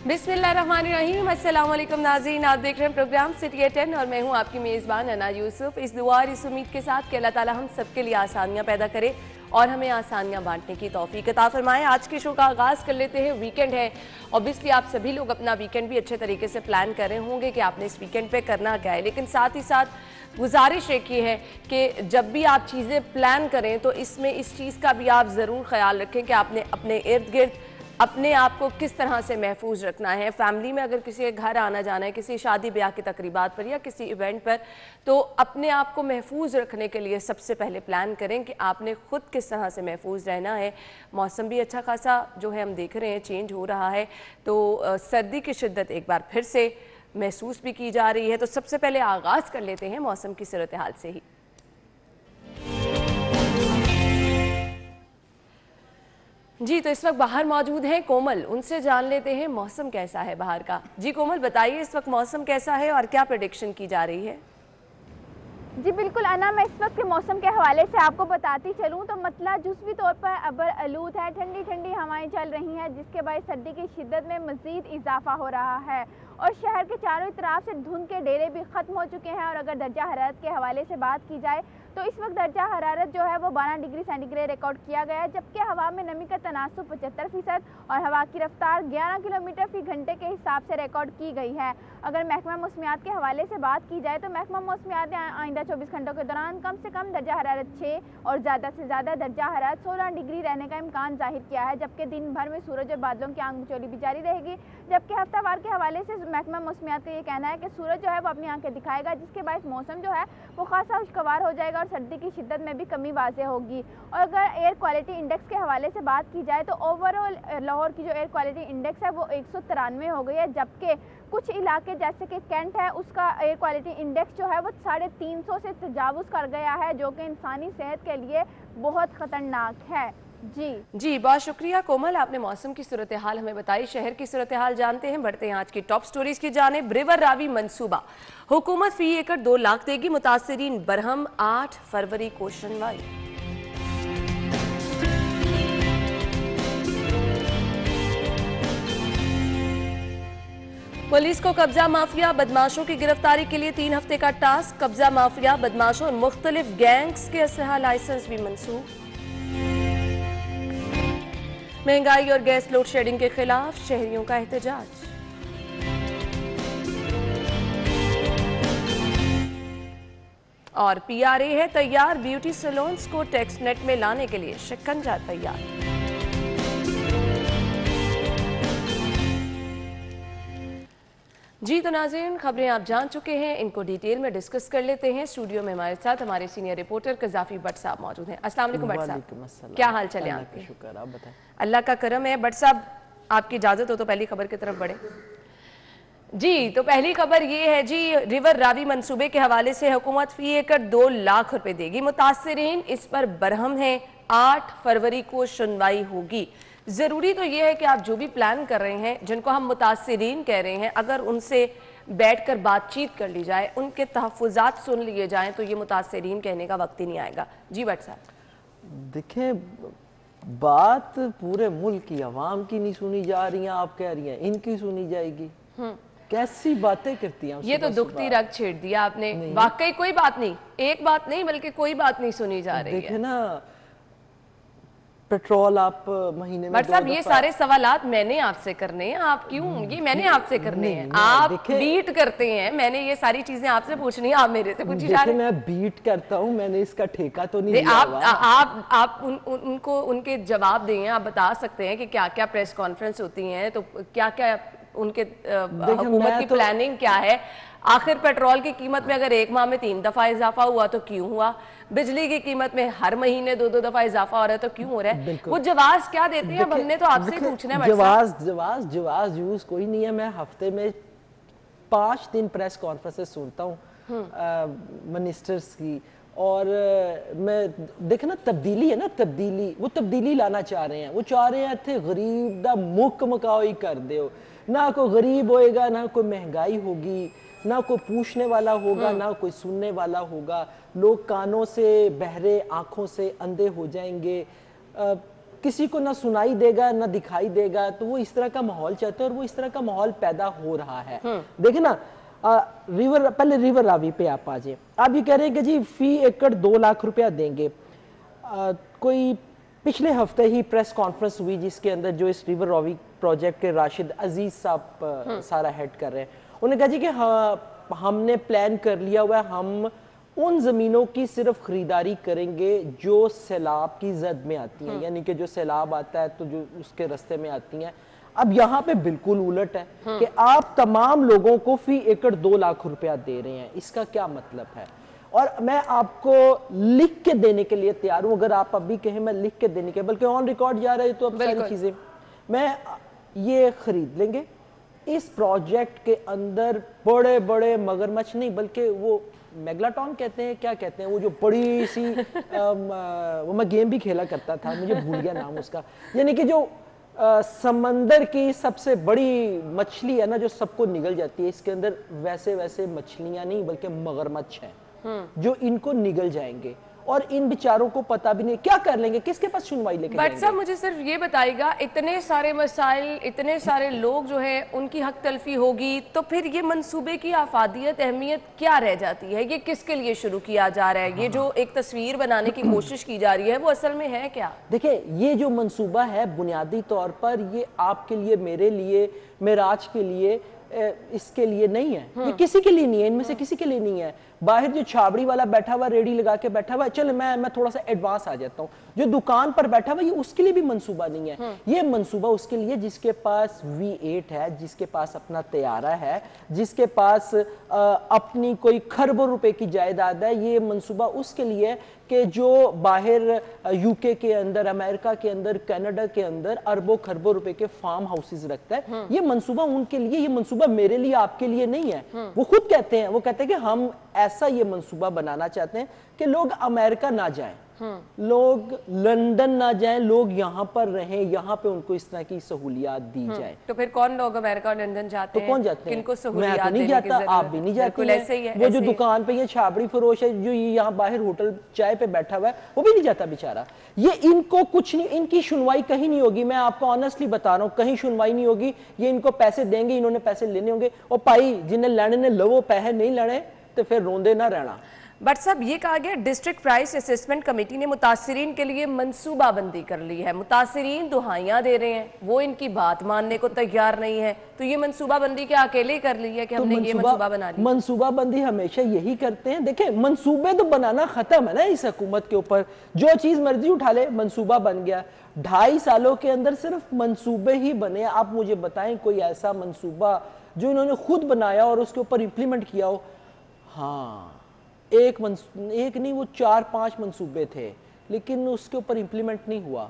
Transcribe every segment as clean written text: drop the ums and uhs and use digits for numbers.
बिस्मिल्लाहिर्रहमानिर्रहीम। अस्सलाम वालेकुम नाज़रीन, आप देख रहे हैं प्रोग्राम सिटी एट 10 और मैं हूं आपकी मेज़बान अना यूसुफ। इस दुआ और इस उम्मीद के साथ कि अल्लाह ताला हम सबके लिए आसानियां पैदा करे और हमें आसानियां बांटने की तौफीक अता फरमाए। आज के शो का आगाज़ कर लेते हैं। वीकेंड है, ऑब्वियसली आप सभी लोग अपना वीकेंड भी अच्छे तरीके से प्लान कर रहे होंगे कि आपने इस वीकेंड पे करना क्या है, लेकिन साथ ही साथ गुजारिश एक ही है कि जब भी आप चीज़ें प्लान करें तो इसमें इस चीज़ का भी आप ज़रूर ख्याल रखें कि आपने अपने इर्द गिर्द अपने आप को किस तरह से महफूज रखना है। फैमिली में अगर किसी के घर आना जाना है, किसी शादी ब्याह की तकरीबात पर या किसी इवेंट पर, तो अपने आप को महफूज रखने के लिए सबसे पहले प्लान करें कि आपने ख़ुद किस तरह से महफूज रहना है। मौसम भी अच्छा खासा जो है हम देख रहे हैं चेंज हो रहा है, तो सर्दी की शिद्दत एक बार फिर से महसूस भी की जा रही है। तो सबसे पहले आगाज़ कर लेते हैं मौसम की सूरत हाल से ही। जी, तो इस वक्त बाहर मौजूद हैं कोमल, उनसे जान लेते हैं मौसम कैसा है बाहर का। जी कोमल, बताइए इस वक्त मौसम कैसा है और क्या प्रेडिक्शन की जा रही है? जी बिल्कुल अना, मैं इस वक्त के मौसम के हवाले से आपको बताती चलूँ तो मतलब जुज़वी तौर पर अबर आलूद है, ठंडी ठंडी हवाएं चल रही हैं, जिसके बाद सर्दी की शिद्दत में मज़ीद इजाफा हो रहा है और शहर के चारों तरफ से धुंध के डेरे भी ख़त्म हो चुके हैं। और अगर दर्जा हरारत के हवाले से बात की जाए तो इस वक्त दर्जा हरारत जो है वो 12 डिग्री सेंटीग्रेड रिकॉर्ड किया गया है, जबकि हवा में नमी का तनासुब 75% और हवा की रफ्तार 11 किलोमीटर फी घंटे के हिसाब से रिकॉर्ड की गई है। अगर महकमा मौसमियात के हवाले से बात की जाए तो महकमा मौसमियात ने आइंदा 24 घंटों के दौरान कम से कम दर्जा हरारत 6 और ज़्यादा से ज़्यादा दर्जा हरारत 16 डिग्री रहने का इम्कान जाहिर किया है, जबकि दिन भर में सूरज और बादलों की आंख मिचौली भी जारी रहेगी। जबकि हफ्तावार के हवाले से महकमा मौसमियात का ये कहना है कि सूरज जो है वो अपनी आंखें दिखाएगा, जिसके बाद मौसम जो है वो खासा खुशगवार हो जाएगा और सर्दी की शिद्दत में भी कमी वाज़ेह होगी। और अगर एयर क्वालिटी इंडेक्स के हवाले से बात की जाए तो ओवरऑल लाहौर की जो एयर क्वालिटी इंडेक्स है वो 193 हो गई है, जबकि कुछ इलाके जैसे कि कैंट है उसका एयर क्वालिटी इंडेक्स जो है वो 350 से तजावुज़ कर गया है, जो कि इंसानी सेहत के लिए बहुत ख़तरनाक है। जी बहुत शुक्रिया कोमल, आपने मौसम की सूरत हाल हमें बताई। शहर की सूरत हाल जानते हैं, बढ़ते हैं आज की टॉप स्टोरीज की जानिब। रिवर रावी मंसूबा, हुकूमत फी एकड़ 2 लाख देगी, मुतासिरीन बरहम 8 फरवरी को सुनवाई। पुलिस को कब्जा माफिया बदमाशों की गिरफ्तारी के लिए 3 हफ्ते का टास्क। कब्जा माफिया बदमाशों और मुख्तलिफ गैंग्स के असलहा लाइसेंस भी मंसूख। महंगाई और गैस लोड शेडिंग के खिलाफ शहरियों का एहतजाज। और पीआरए है तैयार, ब्यूटी सैलून्स को टैक्स नेट में लाने के लिए शिकंजा तैयार। जी तो नाज़रीन, खबरें आप जान चुके हैं, इनको डिटेल में डिस्कस कर लेते हैं। स्टूडियो में हमारे साथ हमारे सीनियर रिपोर्टर कज़ाफ़ी भट्ट साहब मौजूद हैं। अस्सलाम वालेकुम भट्ट साहब, क्या हाल चले आपके? शुक्र, आप बताएं। अल्लाह का करम है। भट्ट साहब, आपकी इजाज़त हो तो पहली खबर की तरफ बढ़े। जी तो पहली खबर ये है जी, रिवर रावी मंसूबे के हवाले से हुकूमत फी एकड़ 2 लाख रुपए देगी, मुतासिरीन इस पर बरहम है। 8 फरवरी को सुनवाई होगी। ज़रूरी तो ये है कि आप जो भी प्लान कर रहे हैं, जिनको हम मुतासिरीन कह रहे हैं, अगर उनसे बैठकर बातचीत कर ली जाए, उनके तहफ़्फ़ुज़ात सुन लिए जाएं, तो ये मुतासिरीन कहने का वक्त ही नहीं आएगा। जी भट्ट साहब, देखें, बात पूरे मुल्क की आवाम की नहीं सुनी जा रही है, आप कह रही हैं इनकी सुनी जाएगी। कैसी बातें करती हैं? ये तो दुखती रग छेड़ दिया आपने। वाकई कोई बात नहीं, एक बात नहीं बल्कि कोई बात नहीं सुनी जा रही है। देखे ना, पेट्रोल आप महीने में साहब, ये सारे सवालात मैंने आपसे करने हैं, आप क्यों ये मैंने आपसे करने हैं? आप बीट करते हैं, मैंने ये सारी चीजें आपसे पूछनी है, आप मेरे से पूछी जा रहे हैं। मैं बीट करता हूं, मैंने इसका ठेका तो नहीं लिया। आप उनको उनके जवाब दें। आप बता सकते हैं कि क्या क्या प्रेस कॉन्फ्रेंस होती हैं, तो क्या क्या उनके हुकूमत की प्लानिंग क्या है। आखिर पेट्रोल की कीमत में अगर एक माह में 3 दफा इजाफा हुआ तो क्यों हुआ? बिजली की कीमत में हर महीने 2-2 दफा इजाफा हो रहा है तो क्यों हो रहा है? वो जवाब क्या देते हैं? अब हमने तो आपसे पूछना है। जवाब यूज कोई नहीं है। मैं हफ्ते में 5 दिन प्रेस कॉन्फ्रेंसेस सुनता हूँ मिनिस्टर्स की, और मैं देखे ना, तब्दीली है ना, वो तब्दीली लाना चाह रहे हैं। वो चाह रहे हैं थे गरीब दा मुक मकाओ ही कर दो, ना कोई गरीब होएगा, ना कोई महंगाई होगी, ना कोई पूछने वाला होगा, ना कोई सुनने वाला होगा। लोग कानों से बहरे, आंखों से अंधे हो जाएंगे। किसी को ना सुनाई देगा ना दिखाई देगा, तो वो इस तरह का माहौल चाहते हैं और वो इस तरह का माहौल पैदा हो रहा है। देखिए ना, पहले रिवर रावी पे आप आ जाए। आप ये कह रहे हैं कि जी फी एकड़ 2 लाख रुपया देंगे। कोई पिछले हफ्ते ही प्रेस कॉन्फ्रेंस हुई जिसके अंदर जो इस रिवर रावी प्रोजेक्ट के राशिद अजीज साहब सारा हेड कर रहे हैं, उन्होंने कहा जी कि हाँ, हमने प्लान कर लिया हुआ है, हम उन जमीनों की सिर्फ खरीदारी करेंगे जो सैलाब की जद में आती हैं, यानी कि जो सैलाब आता है तो जो उसके रास्ते में आती हैं। अब यहाँ पे बिल्कुल उलट है कि आप तमाम लोगों को फी एकड़ 2 लाख रुपया दे रहे हैं। इसका क्या मतलब है? और मैं आपको लिख के देने के लिए तैयार हूं, अगर आप अभी कहें मैं लिख के देने के, बल्कि ऑन रिकॉर्ड जा रहे तो अब सारी चीजें मैं ये खरीद लेंगे। इस प्रोजेक्ट के अंदर बड़े बड़े मगरमच्छ नहीं, बल्कि वो मेगलाटॉन कहते हैं, क्या कहते हैं, वो जो बड़ी सी वो मैं गेम भी खेला करता था, मुझे भूल गया नाम उसका, यानी कि जो समंदर की सबसे बड़ी मछली है ना, जो सबको निगल जाती है, इसके अंदर वैसे वैसे मछलियां नहीं बल्कि मगरमच्छ हैं जो इनको निगल जाएंगे और इन बेचारों को पता भी नहीं क्या कर लेंगे, किसके पास सुनवाई लेके बट साहब मुझे सिर्फ ये बताइएगा, इतने सारे मसाइल, इतने सारे लोग जो हैं उनकी हक तलफी होगी, तो फिर ये मंसूबे की आफादियत, अहमियत क्या रह जाती है? ये किसके लिए शुरू किया जा रहा है? ये जो एक तस्वीर बनाने की कोशिश की जा रही है वो असल में है क्या? देखिए, ये जो मंसूबा है बुनियादी तौर पर ये आपके लिए, मेरे लिए, मेराज के लिए, इसके लिए नहीं है, ये किसी के लिए नहीं है, इनमें से किसी के लिए नहीं है। बाहर जो छाबड़ी वाला बैठा हुआ, रेडी लगा के बैठा हुआ, चल मैं थोड़ा सा एडवांस आ जाता हूँ, जो दुकान पर बैठा हुआ, ये उसके लिए भी मंसूबा नहीं है। ये मंसूबा उसके लिए जिसके पास V8 है, जिसके पास अपना तैयारा है, जिसके पास अपनी कोई खरबों रुपए की जायदाद है। ये मंसूबा उसके लिए कि जो बाहर यूके के अंदर, अमेरिका के अंदर, कनाडा के अंदर अरबों खरबों रुपए के फार्म हाउसेस रखता है। ये मंसूबा उनके लिए, ये मंसूबा मेरे लिए, आपके लिए नहीं है। वो खुद कहते हैं, वो कहते हैं कि हम ऐसा ये मंसूबा बनाना चाहते हैं कि लोग अमेरिका ना जाएं, लोग लंदन ना जाएं, लोग यहाँ पर रहें, यहाँ पे उनको इस तरह की सहूलियात दी जाए। तो फिर कौन लोग अमेरिका और लंदन जाते हैं? तो कौन जाते हैं? किनको मैं तो नहीं जाता, आप भी नहीं जाते। वो जो दुकान पे ये छाबड़ी फरोश है, जो यहाँ बाहर होटल चाय पे बैठा हुआ है, वो भी नहीं जाता बेचारा। ये इनको कुछ नहीं, इनकी सुनवाई कहीं नहीं होगी। मैं आपको ऑनेस्टली बता रहा हूँ, कहीं सुनवाई नहीं होगी। ये इनको पैसे देंगे, इन्होंने पैसे लेने होंगे, और भाई जिन्हें लेने ने लवो, पैसे नहीं लेने तो फिर रोंदे ना रहना। बट साहब ये कहा गया डिस्ट्रिक्ट प्राइस असेसमेंट कमेटी ने मुतासिरीन के लिए मंसूबाबंदी कर ली है। मुतासिरीन दुहाइयां दे रहे हैं, वो इनकी बात मानने को तैयार नहीं है, तो ये मंसूबाबंदी क्या अकेले कर ली है कि हमने ये मंसूबा बना लिया? मंसूबाबंदी हमेशा यही करते हैं। देखिए, मंसूबे तो बनाना खत्म है ना इस हुकूमत के ऊपर, जो चीज मर्जी उठा ले मंसूबा बन गया। 2.5 सालों के अंदर सिर्फ मंसूबे ही बने। आप मुझे बताएं कोई ऐसा मंसूबा जो इन्होंने खुद बनाया और उसके ऊपर इंप्लीमेंट किया हो? हाँ, एक नहीं, वो 4-5 मंसूबे थे, लेकिन उसके ऊपर इंप्लीमेंट नहीं हुआ।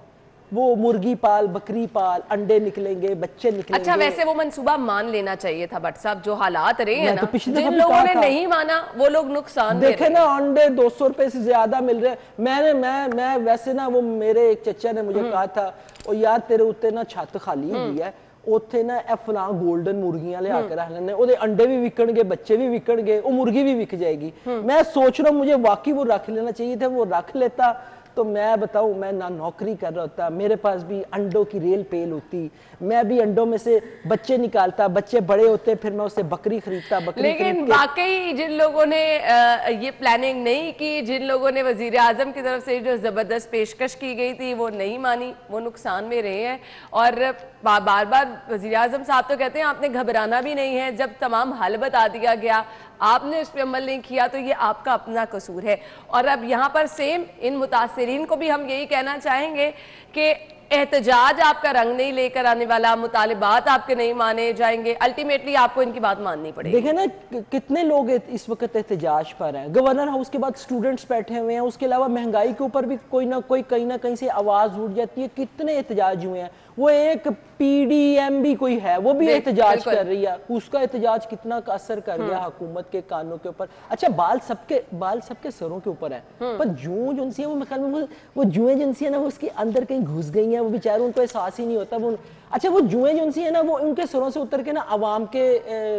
वो मुर्गी पाल, बकरी पाल, अंडे निकलेंगे, बच्चे निकलेंगे। अच्छा, वैसे वो मंसूबा मान लेना चाहिए था बट साहब, जो हालात रहे हैं ना, तो जिन लोगों ने नहीं माना वो लोग नुकसान देखे ना, अंडे 200 रुपए से ज्यादा मिल रहे। मैं वैसे ना, वो मेरे एक चचा ने मुझे कहा था, और यार तेरे उत्ते ना छत खाली हुई है, ਉੱਥੇ ਨਾ ਇਹ ਫਲਾਂ 골ਡਨ ਮੁਰਗੀਆਂ ਲਿਆ ਕੇ रख लेने, ਉਹਦੇ अंडे भी विकणगे, बच्चे भी विकणगे, वो मुर्गी भी विक जाएगी। मैं सोच रहा हूँ मुझे वाकई वो रख लेना चाहिए था। वो रख लेता तो मैं बताऊं, मैं ना नौकरी कर रहा होता, मेरे पास भी अंडों की रेल पेल होती, मैं भी अंडों में से बच्चे निकालता, बच्चे बड़े होते, फिर मैं उससे बकरी खरीदता। लेकिन वाकई जिन लोगों ने ये प्लानिंग नहीं की, जिन लोगों ने वजीर आजम की तरफ से जो जबरदस्त पेशकश की गई थी वो नहीं मानी, वो नुकसान में रहे हैं। और बार बार वजीर आजम साहब तो कहते हैं आपने घबराना भी नहीं है, जब तमाम हल बता दिया गया आपने उस पर अमल नहीं किया तो ये आपका अपना कसूर है। और अब यहाँ पर सेम इन मुतासिरीन को भी हम यही कहना चाहेंगे कि एहतजाज आपका रंग नहीं लेकर आने वाला, मुतालिबात आपके नहीं माने जाएंगे, अल्टीमेटली आपको इनकी बात माननी पड़ेगी। देखें ना कितने लोग इस वक्त एहतजाज पर हैं। गवर्नर हाउस के बाद स्टूडेंट्स बैठे हुए हैं, उसके अलावा महंगाई के ऊपर भी कोई ना कोई कहीं ना कहीं से आवाज उठ जाती है। कितने एहतजाज हुए हैं। वो एक PDM भी कोई है, वो भी एहतजाज कर रही है, उसका एहतजाज कितना असर कर गया हुकूमत के कानों के ऊपर। अच्छा, बाल सबके सरों के ऊपर है, पर जूं जो है वो जुएं जिनसी है ना, वो उसके अंदर कहीं घुस गई हैं, वो बेचारे उनको एहसास ही नहीं होता। वो अच्छा वो जुएं जो सी है ना वो उनके सरों से उतर के ना आवाम के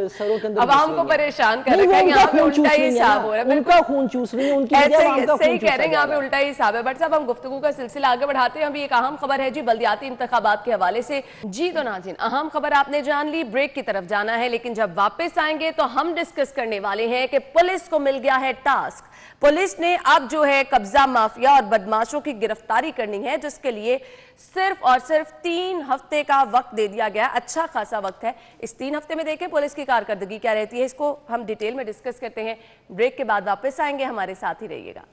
सरों के अंदर आवाम को परेशान कर रखा है, यहाँ पे उल्टा ही हिसाब हो रहा है, उनका खून चूस रही है, उनकी सही कह रहे हैं, यहाँ पे उल्टा ही हिसाब है। बट साहब हम गुफ्तगू का सिलसिला आगे बढ़ाते हैं। अभी एक अहम खबर है जी बल्दियाती इंतखाबात के हवाले से। जी तो नाज़रीन अहम खबर आपने जान ली, ब्रेक की तरफ जाना है, लेकिन जब वापस आएंगे तो हम डिस्कस करने वाले हैं कि पुलिस को मिल गया है टास्क। पुलिस ने अब जो है कब्जा माफिया और बदमाशों की गिरफ्तारी करनी है, जिसके लिए सिर्फ और सिर्फ 3 हफ्ते का वक्त दे दिया गया। अच्छा खासा वक्त है। इस 3 हफ्ते में देखें पुलिस की कारकर्दगी क्या रहती है, इसको हम डिटेल में डिस्कस करते हैं। ब्रेक के बाद वापस आएंगे, हमारे साथ ही रहिएगा।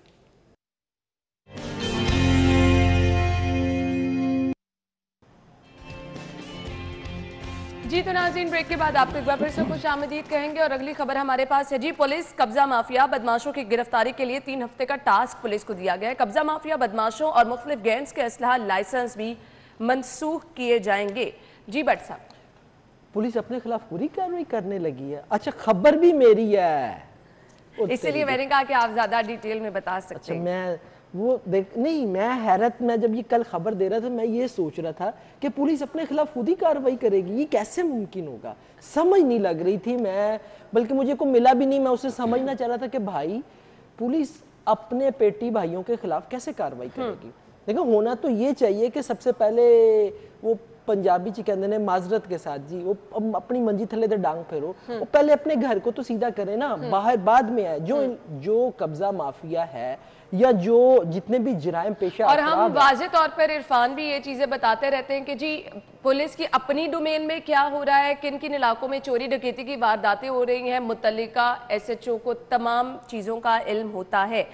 जी तो नाज़रीन ब्रेक के बाद आपको एक बार फिर से खुश आमदीद कहेंगे और अगली खबर हमारे पास है जी। पुलिस कब्जा माफिया बदमाशों की गिरफ्तारी के लिए 3 हफ्ते का टास्क पुलिस को दिया गया है। कब्जा माफिया बदमाशों और मुख्तलिफ गैंग्स के असलहा लाइसेंस भी मनसूख किए जाएंगे। जी भट्ट साहब, पुलिस अपने खिलाफ पूरी कार्रवाई करने लगी है। अच्छा खबर भी मेरी है, इसीलिए मैंने कहा कि आप ज्यादा डिटेल में बता सकते हैं। मैं वो देख नहीं, मैं हैरत में जब ये कल खबर दे रहा था मैं ये सोच रहा था कि पुलिस अपने खिलाफ खुद ही कार्रवाई करेगी, ये कैसे मुमकिन होगा, समझ नहीं लग रही थी मैं, बल्कि मुझे को मिला भी नहीं। मैं उसे समझना चाह रहा था कि भाई पुलिस अपने पेटी भाइयों के खिलाफ कैसे कार्रवाई करेगी। देखो होना तो ये चाहिए कि सबसे पहले वो पंजाबी च कहते हैं माजरत के साथ जी, वो अपनी मंजी थले ते डांग फेरो, वो पहले अपने घर को तो सीधा करे ना, बाहर बाद में है। जो कब्जा माफिया है या जो जितने भी जराइम पेशा, और हम वाज़े तौर पर इरफान भी ये चीजें बताते रहते हैं कि जी पुलिस की अपनी डोमेन में क्या हो रहा है, किन किन इलाकों में चोरी डकैती की वारदातें हो रही हैं, मुतल्लिका SHO को तमाम चीजों का इल्म होता है।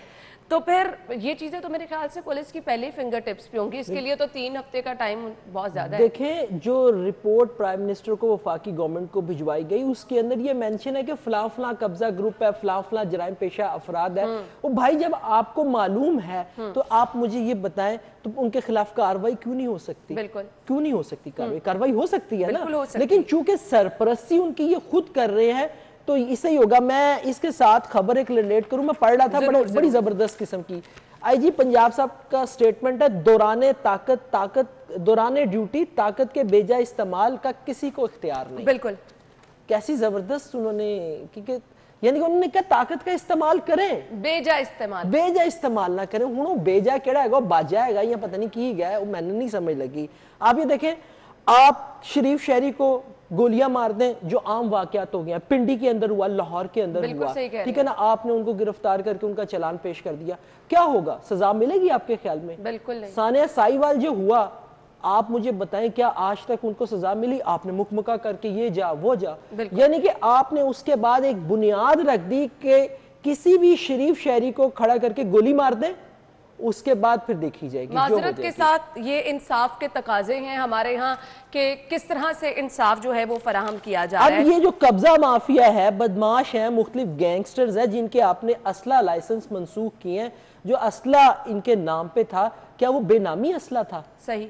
तो फिर ये चीजें तो मेरे ख्याल से पुलिस की पहले फिंगर टिप्स पे होंगी। इसके लिए तो 3 हफ्ते का टाइम बहुत ज्यादा है। देखें जो रिपोर्ट प्राइम मिनिस्टर को वफाकी गवर्नमेंट को भिजवाई गई उसके अंदर ये मेंशन है कि फला फला कब्जा ग्रुप है, फला फला जराइम पेशा अफराद है। वो भाई जब आपको मालूम है तो आप मुझे ये बताएं तो उनके खिलाफ कार्रवाई क्यों नहीं हो सकती? बिल्कुल क्यों नहीं हो सकती कार्रवाई? कार्रवाई हो सकती है ना, सकती। लेकिन चूंकि सरपरस्ती उनकी ये खुद कर रहे हैं तो इसे ही होगा। मैं इसके साथ खबर एक रिलेट करूं, मैं पढ़ रहा था, बड़ी जबरदस्त किस्म की। IG पंजाब साहब का स्टेटमेंट है, दौराने ड्यूटी ताकत के बेजा इस्तेमाल का किसी को इख्तियार नहीं। बिल्कुल कैसी जबरदस्त उन्होंने, क्योंकि यानी कि उन्होंने कहा ताकत का इस्तेमाल करें, बेजा इस्तेमाल ना करें। हूं बेजा केड़ा है, बाजा है या पता नहीं की गया है, वो मैंने नहीं समझ लगी। आप ये देखें, आप शरीफ शहरी को गोलियां मार दें, जो आम वाकयात हो गया, पिंडी के अंदर हुआ, लाहौर के अंदर हुआ, ठीक है ना, आपने उनको गिरफ्तार करके उनका चालान पेश कर दिया, क्या होगा? सजा मिलेगी आपके ख्याल में? बिल्कुल नहीं। सानिया साहिवाल जो हुआ, आप मुझे बताएं क्या आज तक उनको सजा मिली? आपने मुकमका करके ये जा वो जा, यानी कि आपने उसके बाद एक बुनियाद रख दी कि किसी भी शरीफ शहरी को खड़ा करके गोली मार दें, उसके बाद फिर देखी जाएगी। माजरत के साथ ये इंसाफ के तकाजे हैं हमारे यहाँ कि किस तरह से इंसाफ जो है वो फराहम किया जा रहा है। अब ये जो कब्जा माफिया है, बदमाश है, मुख्तलिफ गैंगस्टर्स है जिनके आपने असला लाइसेंस मनसूख किए हैं, जो असला इनके नाम पे था, क्या वो बेनामी असला था? सही,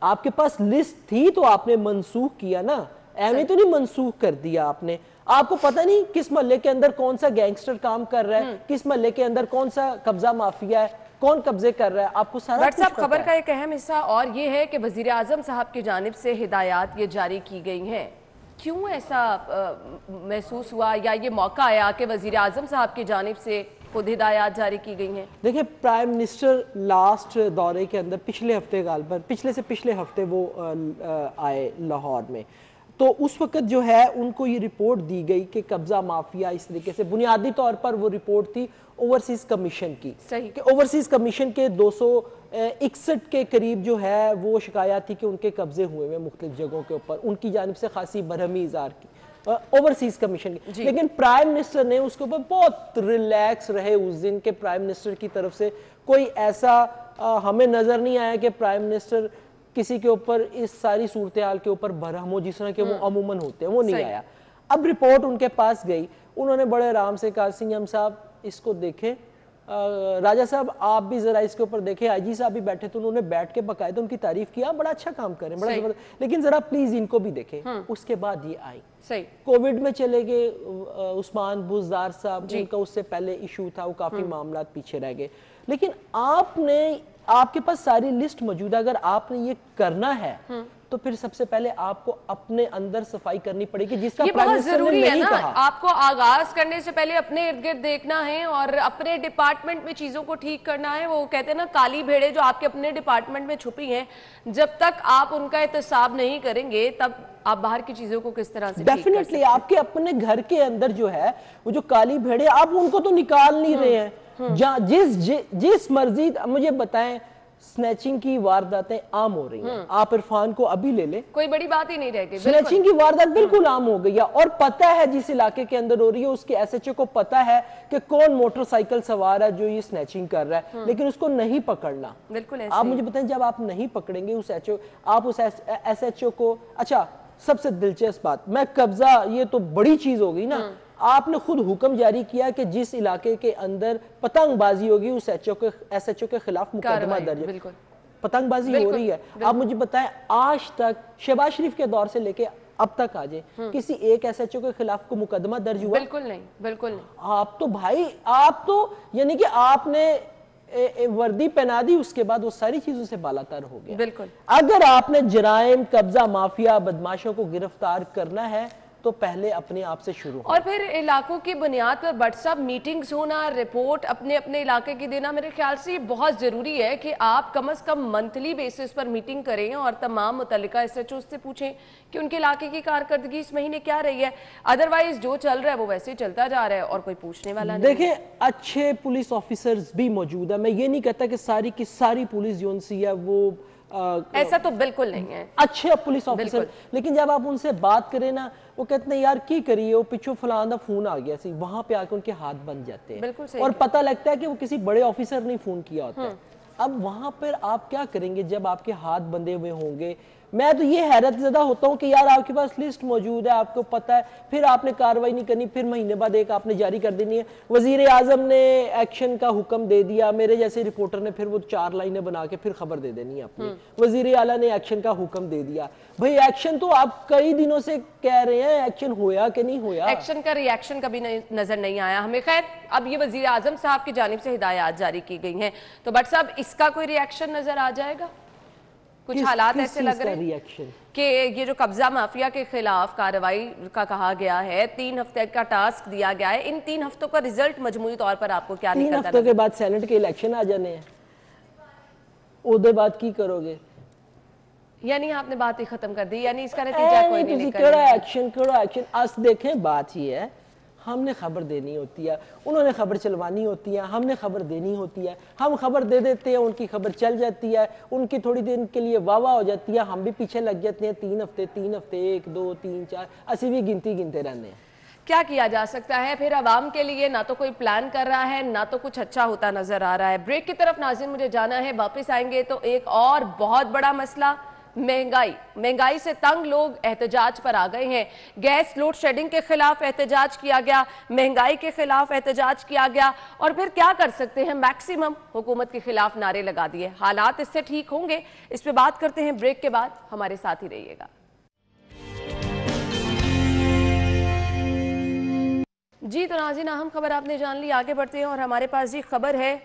आपके पास लिस्ट थी तो आपने मनसूख किया ना, ऐਵੇਂ तो नहीं मनसूख कर दिया आपने। आपको पता नहीं किस मोहल्ले के अंदर कौन सा गैंगस्टर काम कर रहा है, किस मोहल्ले के अंदर कौन सा कब्जा माफिया है, कौन कब्जे कर रहा है, आपको सारा कुछ पता है। खबर का एक अहम हिस्सा और ये है कि वजीर आजम साहब की जानिब से हिदायत ये जारी की गई हैं। क्यों ऐसा महसूस हुआ या ये मौका आया कि वजीर आजम साहब की जानिब से खुद हिदायत जारी की गई हैं? देखिए प्राइम मिनिस्टर लास्ट दौरे के अंदर पिछले हफ्ते वो आए लाहौर में, तो उस वक्त जो है उनको ये रिपोर्ट दी गई कि कब्जा माफिया इस तरीके से, बुनियादी तौर पर वो रिपोर्ट थी ओवरसीज कमीशन की, कि ओवरसीज कमीशन के 261 के करीब जो है वो शिकायत थी कि उनके कब्जे हुए हैं मुख्तलिफ जगहों के ऊपर, उनकी जानिब से खासी बरहमी इज़हार की ओवरसीज कमीशन की। लेकिन प्राइम मिनिस्टर ने उसके ऊपर बहुत रिलैक्स रहे उस दिन के, प्राइम मिनिस्टर की तरफ से कोई ऐसा हमें नजर नहीं आया कि प्राइम मिनिस्टर किसी के ऊपर इस सारी सूरत हाल के ऊपर बरहम हो जिस तरह के वो अमूमन होते हैं, वो नहीं आया। अब रिपोर्ट उनके पास गई, उन्होंने बड़े आराम से कहा सिंघम साहब इसको देखें, राजा साहब आप भी जरा इसके ऊपर देखें, IG साहब भी बैठे तो उन्होंने बैठ के बकायदा उनकी तारीफ किया, बड़ा अच्छा काम करें, बड़ा जबरदस्त, लेकिन जरा प्लीज इनको भी देखें। उसके बाद ये आई, कोविड में चले गए उस्मान बुज़दार साहब, उनका उससे पहले इशू था, वो काफी मामला पीछे रह गए। लेकिन आपने आपके पास सारी लिस्ट मौजूद है, अगर आपने ये करना है तो फिर सबसे पहले आपको अपने अंदर सफाई करनी पड़ेगी, जिसका ये बहुत जरूरी है ना। कहा। आपको आगाज करने से पहले अपने इर्द गिर्द देखना है और अपने डिपार्टमेंट में चीजों को ठीक करना है। वो कहते हैं ना, काली भेड़ें जो आपके अपने डिपार्टमेंट में छुपी हैं, जब तक आप उनका एहतसाब नहीं करेंगे तब आप बाहर की चीजों को किस तरह से डेफिनेटली आपके अपने घर के अंदर जो है वो जो काली भेड़ें, आप उनको तो निकाल नहीं रहे हैं। जहाँ जिस मर्जी, मुझे बताएं, स्नैचिंग की वारदातें आम हो रही हैं। आप इरफान को अभी ले लें, कोई बड़ी बात ही नहीं रह गई। स्नैचिंग की वारदात बिल्कुल आम हो गई है, और पता है जिस इलाके के अंदर हो रही है उसके एसएचओ को पता है कि कौन मोटरसाइकिल सवार है जो ये स्नैचिंग कर रहा है, लेकिन उसको नहीं पकड़ना। बिल्कुल आप मुझे बताएं, जब आप नहीं पकड़ेंगे उस एसएचओ को, अच्छा सबसे दिलचस्प बात, मैं कब्जा, ये तो बड़ी चीज हो गई ना, आपने खुद हुक्म जारी किया कि जिस इलाके के अंदर पतंगबाजी होगी उस एसएचओ के खिलाफ मुकदमा दर्ज। पतंगबाजी हो रही है, आप मुझे बताएं, आज तक शहबाज शरीफ के दौर से लेके अब तक आ जाए किसी एक एसएचओ के खिलाफ को मुकदमा दर्ज हुआ? बिल्कुल नहीं, बिल्कुल नहीं। आप तो भाई, आप तो यानी कि आपने वर्दी पहना दी, उसके बाद वो सारी चीजों से बालातर हो गया। बिल्कुल। अगर आपने जराइम, कब्जा, माफिया, बदमाशों को गिरफ्तार करना है तो पहले अपने आप से शुरू हो। और फिर इलाकों की बुनियाद पर व्हाट्सएप मीटिंग्स होना, रिपोर्ट अपने अपने इलाके की देना, मेरे ख्याल से ये बहुत जरूरी है कि आप कम से कम मंथली बेसिस पर मीटिंग करें और तमाम मुतल्लिका एसएचओ से पूछें कि उनके इलाके की कारकर्दगी इस महीने क्या रही है। अदरवाइज जो चल रहा है वो वैसे ही चलता जा रहा है और कोई पूछने वाला नहीं। देखें, अच्छे पुलिस ऑफिसर्स भी मौजूद है, मैं ये नहीं कहता कि सारी की सारी पुलिस जो सी है वो ऐसा तो बिल्कुल नहीं है, अच्छे पुलिस ऑफिसर, लेकिन जब आप उनसे बात करें ना, वो कहते हैं यार की करिए, वो पिछो फलाना फोन आ गया सी, वहां पे आके उनके हाथ बन जाते हैं और पता लगता है कि वो किसी बड़े ऑफिसर ने फोन किया होता है। अब वहां पर आप क्या करेंगे जब आपके हाथ बंधे हुए होंगे? मैं तो ये हैरत ज़दा होता हूँ कि यार आपके पास लिस्ट मौजूद है, आपको पता है, फिर आपने कार्रवाई नहीं करनी, फिर महीने बाद एक आपने जारी कर देनी है। वजीर आजम ने एक्शन का हुक्म दे दिया, मेरे जैसे रिपोर्टर ने फिर वो 4 लाइनें बना के फिर खबर दे देनी है अपनी। वजीर आला ने एक्शन का हुक्म दे दिया, भाई एक्शन तो आप कई दिनों से कह रहे हैं, एक्शन होया कि नहीं होया? एक्शन का रिएक्शन कभी नजर नहीं आया हमें। खैर, अब ये वजीर आजम साहब की जानिब से हिदायत जारी की गई हैं, तो बट साहब इसका कोई रिएक्शन नजर आ जाएगा? कुछ हालात ऐसे लग रहे हैं कि ये जो कब्जा माफिया के खिलाफ कार्रवाई का कहा गया है, 3 हफ्ते का टास्क दिया गया है, इन 3 हफ्तों का रिजल्ट मजमूई तौर पर आपको क्या निकलता है? 3 हफ्तों के बाद सेनेट के इलेक्शन आ जाने हैं, उसके बाद की करोगे? यानी आपने बात ही खत्म कर दी, यानी इसका नतीजा कोई नहीं निकलेगा। एक्शन आज देखें, बात ही है, हमने खबर देनी होती है, उन्होंने खबर चलवानी होती है, हमने खबर देनी होती है। हम खबर दे देते हैं, उनकी खबर चल जाती है, उनकी थोड़ी देर के लिए वाह हो जाती है, हम भी पीछे लग जाते हैं। 3 हफ्ते 1 2 3 4 असी भी गिनते रहने हैं। क्या किया जा सकता है फिर? आवाम के लिए ना तो कोई प्लान कर रहा है, ना तो कुछ अच्छा होता नजर आ रहा है। ब्रेक की तरफ नाज़रीन मुझे जाना है, वापस आएंगे तो एक और बहुत बड़ा मसला, महंगाई से तंग लोग एहतजाज पर आ गए हैं। गैस लोड शेडिंग के खिलाफ एहतजाज किया गया, महंगाई के खिलाफ एहतजाज किया गया, और फिर क्या कर सकते हैं, मैक्सिमम हुकूमत के खिलाफ नारे लगा दिए। हालात इससे ठीक होंगे? इस पे बात करते हैं ब्रेक के बाद, हमारे साथ ही रहिएगा। जी तो नाज़रीन, अहम खबर आपने जान ली, आगे बढ़ते हैं और हमारे पास जी खबर है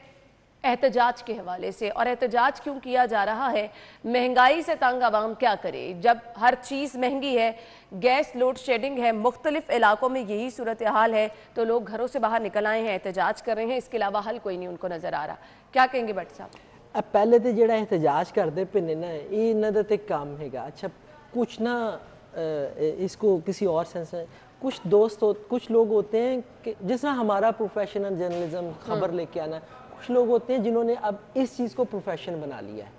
एहतजाज के हवाले से। और एहतजाज क्यों किया जा रहा है? महंगाई से तंग आवाम क्या करे जब हर चीज़ महंगी है, गैस लोड शेडिंग है, मुख्तलिफ इलाकों में यही सूरत हाल है, तो लोग घरों से बाहर निकल आए हैं, एहतजाज कर रहे हैं, इसके अलावा हल कोई नहीं उनको नज़र आ रहा। क्या कहेंगे भट्ट साहब? अब पहले तो जो एहतजाज करते पे ना, ये इन्हों का काम है। अच्छा, कुछ ना इसको किसी और सेंस में कुछ कुछ लोग होते हैं कि जिस तरह हमारा प्रोफेशनल जर्नलिज्म खबर लेके आना, कुछ लोग होते हैं जिन्होंने अब इस चीज को प्रोफेशन बना लिया है,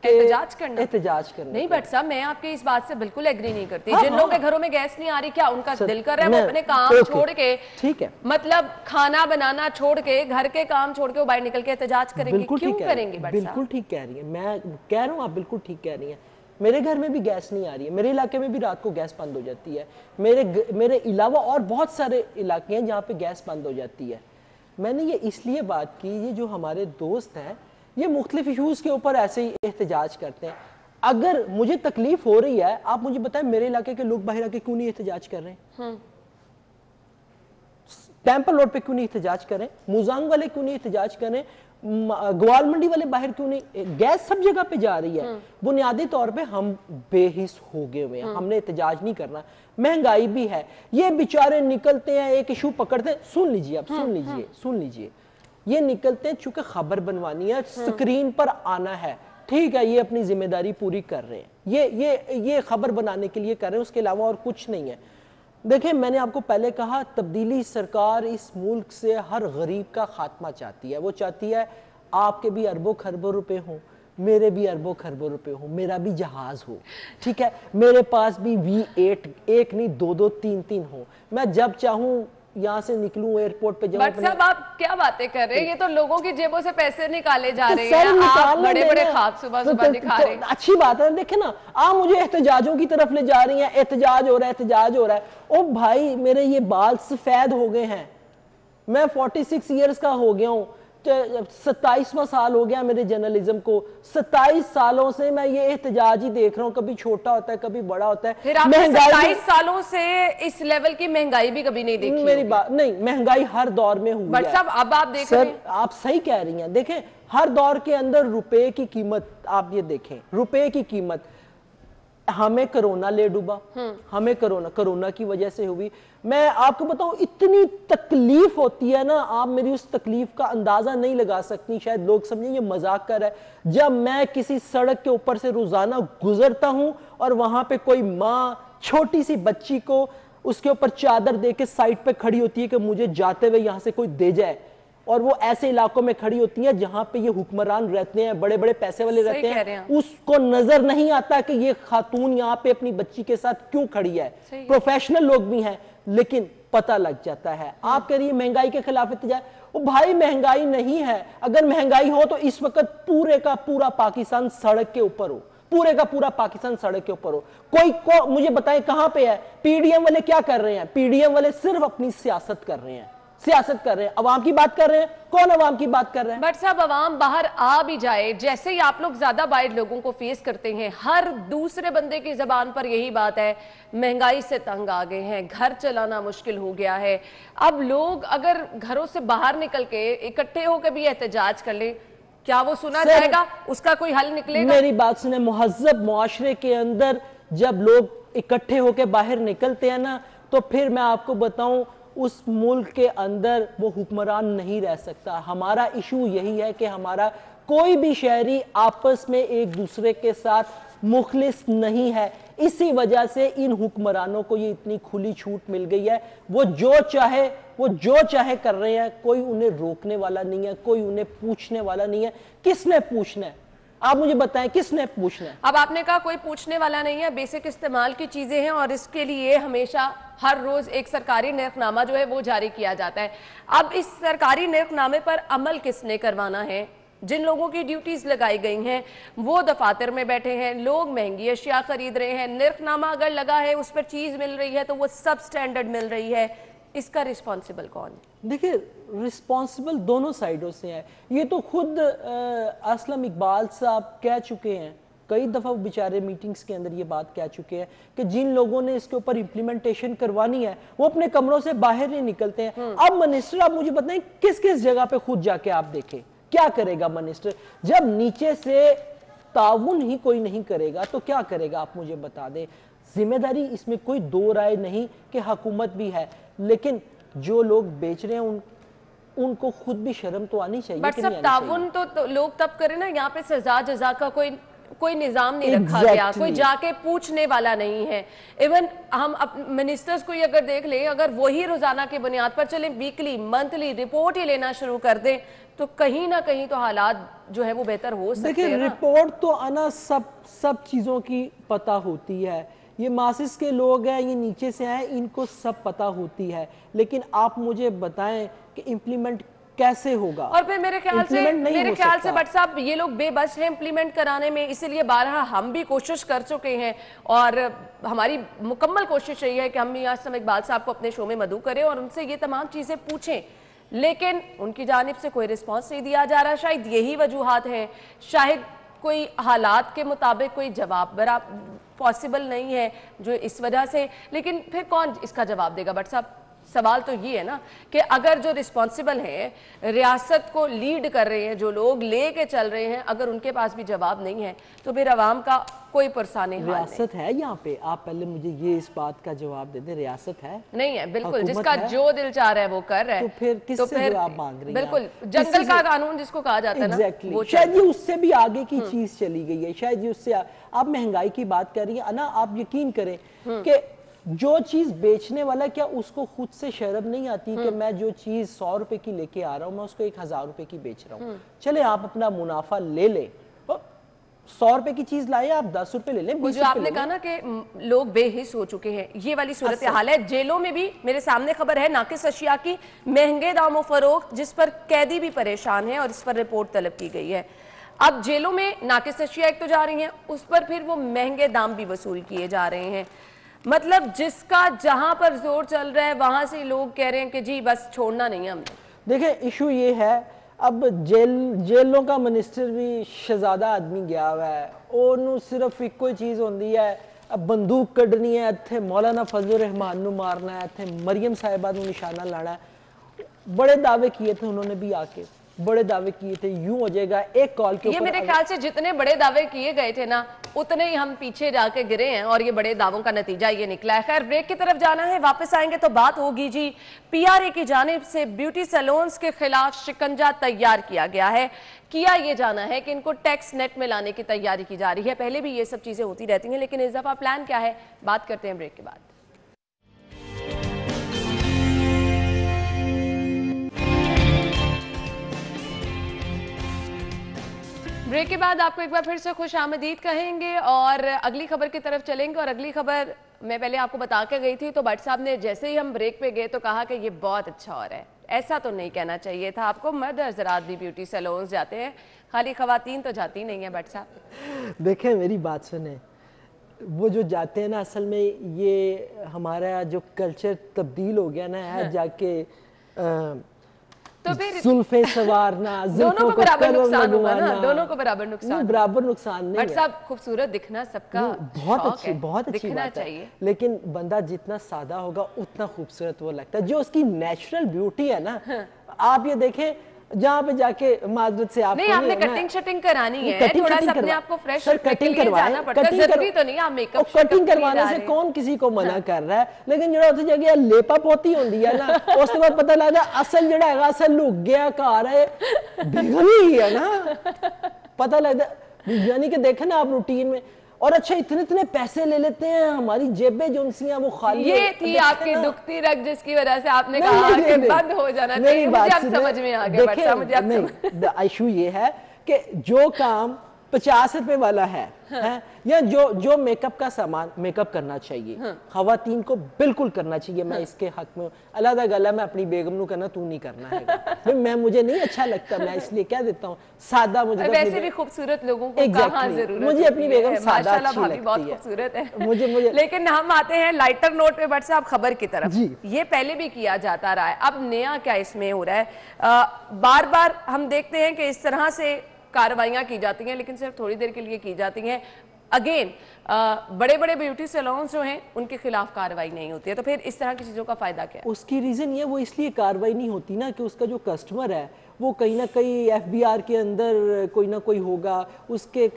एहतजाज करना। नहीं बट साहब, मैं आपके इस बात से बिल्कुल एग्री नहीं करती। जिन लोगों के घरों में गैस नहीं आ रही, क्या उनका दिल कर रहा है वो अपने काम छोड़ के, ठीक है, मतलब खाना बनाना छोड़ के, घर के काम छोड़ के वो बाहर निकल के एहतजाज करेंगे? क्यों करेंगे? बिल्कुल ठीक कह रही है, मैं कह रहा हूँ, आप बिल्कुल ठीक कह रही है। मेरे घर में भी गैस नहीं आ रही है, मेरे इलाके में भी रात को गैस बंद हो जाती है, मेरे अलावा और बहुत सारे इलाके हैं जहाँ पे गैस बंद हो जाती है। मैंने ये इसलिए बात की, ये जो हमारे दोस्त हैं ये मुख्तलिफ इशूज़ के ऊपर ऐसे ही एहतजाज करते हैं। अगर मुझे तकलीफ हो रही है, आप मुझे बताएं मेरे इलाके के लोग बाहर आके क्यों नहीं एहतजाज कर रहे हैं? टेम्पल रोड पे क्यों नहीं एहतजाज करें, मुजांग वाले क्यों नहीं एहतजाज करें, ग्वाल मंडी वाले बाहर क्यों नहीं, गैस सब जगह पे जा रही है। बुनियादी तौर पे हम बेहिस हो गए हुए हैं, हमने एहतजाज नहीं करना। महंगाई भी है, ये बेचारे निकलते हैं एक इशू पकड़ते हैं, सुन लीजिए आप, सुन लीजिए, ये निकलते हैं चूंकि खबर बनवानी है, स्क्रीन पर आना है, ठीक है, ये अपनी जिम्मेदारी पूरी कर रहे हैं, ये खबर बनाने के लिए कर रहे हैं, उसके अलावा और कुछ नहीं है। देखिए, मैंने आपको पहले कहा, तब्दीली सरकार इस मुल्क से हर गरीब का खात्मा चाहती है। वो चाहती है आपके भी अरबों खरबों रुपए हों, मेरे भी अरबों खरबों रुपए हो, मेरा भी जहाज हो, ठीक है, मेरे पास भी V8 एक नहीं 2-2 3-3 हो, मैं जब चाहूं यहाँ से निकलूं एयरपोर्ट पे जाऊं। बट साहब आप क्या बातें कर रहे हैं, ये तो लोगों की जेबों से पैसे निकाले जा रहे हैं, आप बड़े बड़े ख्वाब सुबह सुबह दिखा रहे हैं। अच्छी बात है, देखे ना, आप मुझे एहतजाजों की तरफ ले जा रही हैं, एहतजाज हो रहा है। ओ भाई, मेरे ये बाल सफेद हो गए हैं, मैं 46 ईयर्स का हो गया हूँ, 27वां साल हो गया मेरे जर्नलिज्म को, 27 सालों से मैं ये एहतजाज ही देख रहा हूँ, कभी छोटा होता है कभी बड़ा होता है। फिर आपने 27 सालों से इस लेवल की महंगाई भी कभी नहीं देखी? मेरी बात नहीं, महंगाई हर दौर में हुई है। बट साहब अब आप देख रहे हैं, आप सही कह रही हैं। देखें, हर दौर के अंदर रुपए की कीमत, आप ये देखें, रुपए की कीमत, हमें कोरोना ले डूबा, हमें कोरोना की वजह से हुई। मैं आपको बताऊं, इतनी तकलीफ होती है ना, आप मेरी उस तकलीफ का अंदाजा नहीं लगा सकती। शायद लोग समझें ये मजाक कर है। जब मैं किसी सड़क के ऊपर से रोजाना गुजरता हूं और वहां पे कोई माँ छोटी सी बच्ची को उसके ऊपर चादर दे के साइड पे खड़ी होती है कि मुझे जाते हुए यहां से कोई दे जाए, और वो ऐसे इलाकों में खड़ी होती है जहां पे ये हुक्मरान रहते हैं, बड़े बड़े पैसे वाले रहते हैं, उसको नजर नहीं आता कि ये खातून यहाँ पे अपनी बच्ची के साथ क्यों खड़ी है। प्रोफेशनल लोग भी हैं, लेकिन पता लग जाता है। आप कह रही है महंगाई के खिलाफ एहतजाज, वो भाई महंगाई नहीं है। अगर महंगाई हो तो इस वक्त पूरे का पूरा पाकिस्तान सड़क के ऊपर हो, पूरे का पूरा पाकिस्तान सड़क के ऊपर हो। कोई को मुझे बताएं कहां पे है? पीडीएम वाले क्या कर रहे हैं? पीडीएम वाले सिर्फ अपनी सियासत कर रहे हैं, अवाम की बात कर रहे हैं। कौन अवाम की बात कर रहे हैं? बट साहब अवाम बाहर आ भी जाए, जैसे ही आप लोग ज्यादा बाइट लोगों को फेस करते हैं, हर दूसरे बंदे की जबान पर यही बात है, महंगाई से तंग आ गए हैं, घर चलाना मुश्किल हो गया है। अब लोग अगर घरों से बाहर निकल के इकट्ठे होकर भी एहतजाज कर ले, क्या वो सुना जाएगा? उसका कोई हल निकलेगा? मेरी बात सुने, मुहज़्ज़ब मुआशरे के अंदर जब लोग इकट्ठे होकर बाहर निकलते हैं ना, तो फिर मैं आपको बताऊं, उस मुल्क के अंदर वो हुक्मरान नहीं रह सकता। हमारा इशू यही है कि हमारा कोई भी शहरी आपस में एक दूसरे के साथ मुखलिस नहीं है। इसी वजह से इन हुक्मरानों को ये इतनी खुली छूट मिल गई है, वो जो चाहे कर रहे हैं, कोई उन्हें रोकने वाला नहीं है, कोई उन्हें पूछने वाला नहीं है। किसने पूछना है? आप मुझे बताएं, किसने पूछना है? अब आपने कहा कोई पूछने वाला नहीं है, बेसिक इस्तेमाल की चीजें हैं और इसके लिए हमेशा हर रोज एक सरकारी निर्खनामा जो है वो जारी किया जाता है। अब इस सरकारी निर्खनामे पर अमल किसने करवाना है? जिन लोगों की ड्यूटीज लगाई गई हैं वो दफातर में बैठे हैं, लोग महंगी अशिया खरीद रहे हैं, निर्खनामा अगर लगा है उस पर चीज मिल रही है तो वो सब स्टैंडर्ड मिल रही है, इसका रिस्पॉन्सिबल कौन है? देखिए, रिस्पॉन्सिबल दोनों साइडों से है। ये तो खुद असलम इकबाल साहब कह चुके हैं, कई दफा वो बेचारे मीटिंग्स के अंदर ये बात कह चुके हैं कि जिन लोगों ने इसके ऊपर इम्प्लीमेंटेशन करवानी है वो अपने कमरों से बाहर नहीं निकलते हैं। अब मिनिस्टर, आप मुझे बताएं किस किस जगह पे खुद जाके आप देखें, क्या करेगा मिनिस्टर? जब नीचे से ताउन ही कोई नहीं करेगा तो क्या करेगा? आप मुझे बता दें। जिम्मेदारी इसमें कोई दो राय नहीं कि हुकूमत भी है, लेकिन जो लोग बेच रहे हैं उनको खुद भी शर्म तो आनी चाहिए। बट सब ताउन तो लोग तब करें ना, यहाँ पे सजा जजा का कोई निजाम नहीं रखा गया, कोई जाके पूछने वाला नहीं है। इवन हम मिनिस्टर्स को ही अगर देख लें, अगर वही रोजाना की बुनियाद पर चले, वीकली मंथली रिपोर्ट ही लेना शुरू कर दें तो कहीं ना कहीं तो हालात जो है वो बेहतर हो सकते हैं। देखिए, रिपोर्ट तो आना सब चीजों की पता होती है। ये मासिस के लोग हैं, ये नीचे से हैं, इनको सब पता होती है, लेकिन आप मुझे बताएं कि इम्प्लीमेंट कैसे होगा? और फिर मेरे ख्याल से बट साहब ये लोग बेबस हैं इम्प्लीमेंट कराने में, इसीलिए बारहा हम भी कोशिश कर चुके हैं और हमारी मुकम्मल कोशिश रही है कि हम आज समय इकबाल साहब को अपने शो में मदऊ करें और उनसे ये तमाम चीजें पूछें, लेकिन उनकी जानिब से कोई रिस्पॉन्स नहीं दिया जा रहा। शायद यही वजूहात हैं, शायद कोई हालात के मुताबिक कोई जवाब पॉसिबल नहीं है जो इस वजह से, लेकिन फिर कौन इसका जवाब देगा? बट साहब सवाल तो ये है ना कि अगर जो रिस्पॉन्सिबल हैं, रियासत को लीड कर रहे हैं, जो लोग लेके चल रहे हैं, अगर उनके पास भी जवाब नहीं है तो फिर आवाम का कोई परेशानी हाल नहीं। रियासत है यहाँ पे, आप पहले मुझे ये इस बात का जवाब दे दें, रियासत है नहीं है, बिल्कुल, हुकूमत जिसका है? जो दिल चाह रहा है वो कर रहा है। तो फिर किससे जवाब मांग रही हैं बिल्कुल, आप? जंगल का कानून जिसको कहा जाता है ना, वो शायद ये उससे भी आगे की चीज चली गई है, शायद ये उससे आप महंगाई की बात कर रही हैं ना, आप यकीन करें कि जो चीज बेचने वाला, क्या उसको खुद से शर्म नहीं आती कि मैं जो चीज 100 रुपए की लेके आ रहा हूं मैं उसको 1000 रुपए की बेच रहा हूं। चले आप अपना मुनाफा ले ले, 100 रुपए की चीज लाए आप 10 रुपए ले लें, 20 जो आपने कहा ना कि लोग बेहिस हो चुके हैं, ये वाली सूरत हाल है। जेलों में भी मेरे सामने खबर है नाकिस अशिया की महंगे दामों फरोख्त, जिस पर कैदी भी परेशान है और इस पर रिपोर्ट तलब की गई है। अब जेलों में नाकिस अशिया एक तो जा रही हैं, उस पर फिर वो महंगे दाम भी वसूल किए जा रहे हैं। मतलब जिसका जहां पर जोर चल रहा है वहां से लोग कह रहे हैं कि जी बस छोड़ना नहीं है हमने। देखिए इशू ये है, अब जेलों का मिनिस्टर भी शहजादा आदमी गया हुआ है, ओनू सिर्फ एक कोई चीज होती है, अब बंदूक कढ़नी है, इत्थे मौलाना फजल रहमान नू मारना है, इत्थे मरियम साहिबा नू निशाना लाना है। बड़े दावे किए थे उन्होंने भी आके, बड़े दावे किए थे यूं हो जाएगा एक कॉल के ऊपर। ये मेरे ख्याल से जितने बड़े दावे किए गए थे ना, उतने ही हम पीछे जाके गिरे हैं और ये बड़े दावों का नतीजा ये निकला है। खैर ब्रेक की तरफ जाना है, वापस आएंगे तो बात होगी जी पीआरए की जानिब से ब्यूटी सैलून्स के खिलाफ शिकंजा तैयार किया गया है। किया ये जाना है कि इनको टैक्स नेट में लाने की तैयारी की जा रही है। पहले भी ये सब चीजें होती रहती हैं, लेकिन इस दफा प्लान क्या है, बात करते हैं ब्रेक के बाद। ब्रेक के बाद आपको एक बार फिर से खुश आमदीद कहेंगे और अगली खबर की तरफ चलेंगे। और अगली खबर मैं पहले आपको बता के गई थी, तो भट्ट साहब ने जैसे ही हम ब्रेक पे गए तो कहा कि ये बहुत अच्छा हो रहा है। ऐसा तो नहीं कहना चाहिए था आपको, मर्द हजरात भी ब्यूटी सैलून्स जाते हैं, खाली खवातीन तो जाती नहीं है। भट्ट साहब देखें मेरी बात सुने, वो जो जाते हैं ना, असल में ये हमारा जो कल्चर तब्दील हो गया ना है, जाके तो फिर जुल्फे सवारना, दोनों को बराबर नुकसान होगा ना, दोनों को बराबर नुकसान। बराबर नुकसान नहीं बट साहब खूबसूरत दिखना सबका बहुत अच्छी बात है, लेकिन बंदा जितना सादा होगा उतना खूबसूरत वो लगता है। जो उसकी नेचुरल ब्यूटी है ना, आप ये देखें जहाँ पे जाके माजरत से आप नहीं, आपने कटिंग शटिंग करानी है, थोड़ा सा अपने आप को फ्रेश कटिंग करवाना पड़ता है, जरूरी तो नहीं आप मेकअप कटिंग करवाने से कौन किसी को मना कर रहा है, लेकिन जो उस जगह लेपअप होती होती है ना, उसके बाद पता लगता है असल जड़ा है असल लुक गया घर है बिगड़ी है ना, पता लगता है। यानी कि देखे ना आप रूटीन में, और अच्छा इतने इतने पैसे ले लेते हैं, हमारी जेबें जो उनसी हैं वो खाली। ये थी आपकी दुखती रग जिसकी वजह से आपने कहा कि बंद हो जाना चाहिए। मुझे अब समझ में आ गया बट मुझे अब समझ। इशू ये है कि जो काम 50 रुपए वाला है या जो मेकअप का सामान मेकअप करना चाहिए, खवातीन को बिल्कुल करना चाहिए। मैं इसके हक में अलग गला मैं अपनी बेगम नू करना, तू नहीं करना है। मैं मुझे नहीं अच्छा लगता, मैं इसलिए कह देता हूँ सादा। मुझे वैसे भी खूबसूरत लोगों को कहाँ जरूरत, मुझे अपनी बेगम सादा अच्छी लगती है, बहुत खूबसूरत है मुझे। लेकिन हम आते हैं लाइटर नोट पे बट साहब खबर की तरफ। ये पहले भी किया जाता रहा है, अब नया क्या इसमें हो रहा है? बार बार हम देखते हैं कि इस तरह से कार्रवाइयां की जाती हैं, लेकिन सिर्फ थोड़ी देर के लिए की जाती हैं। अगेन बड़े बड़े ब्यूटी सैलून्स जो हैं उनके खिलाफ कार्रवाई नहीं होती है, तो फिर इस तरह की चीज़ों का फायदा क्या है? उसकी रीज़न ये वो इसलिए कार्रवाई नहीं होती ना कि उसका जो कस्टमर है वो कहीं ना कहीं एफबीआर के अंदर कोई ना कोई होगा, उसके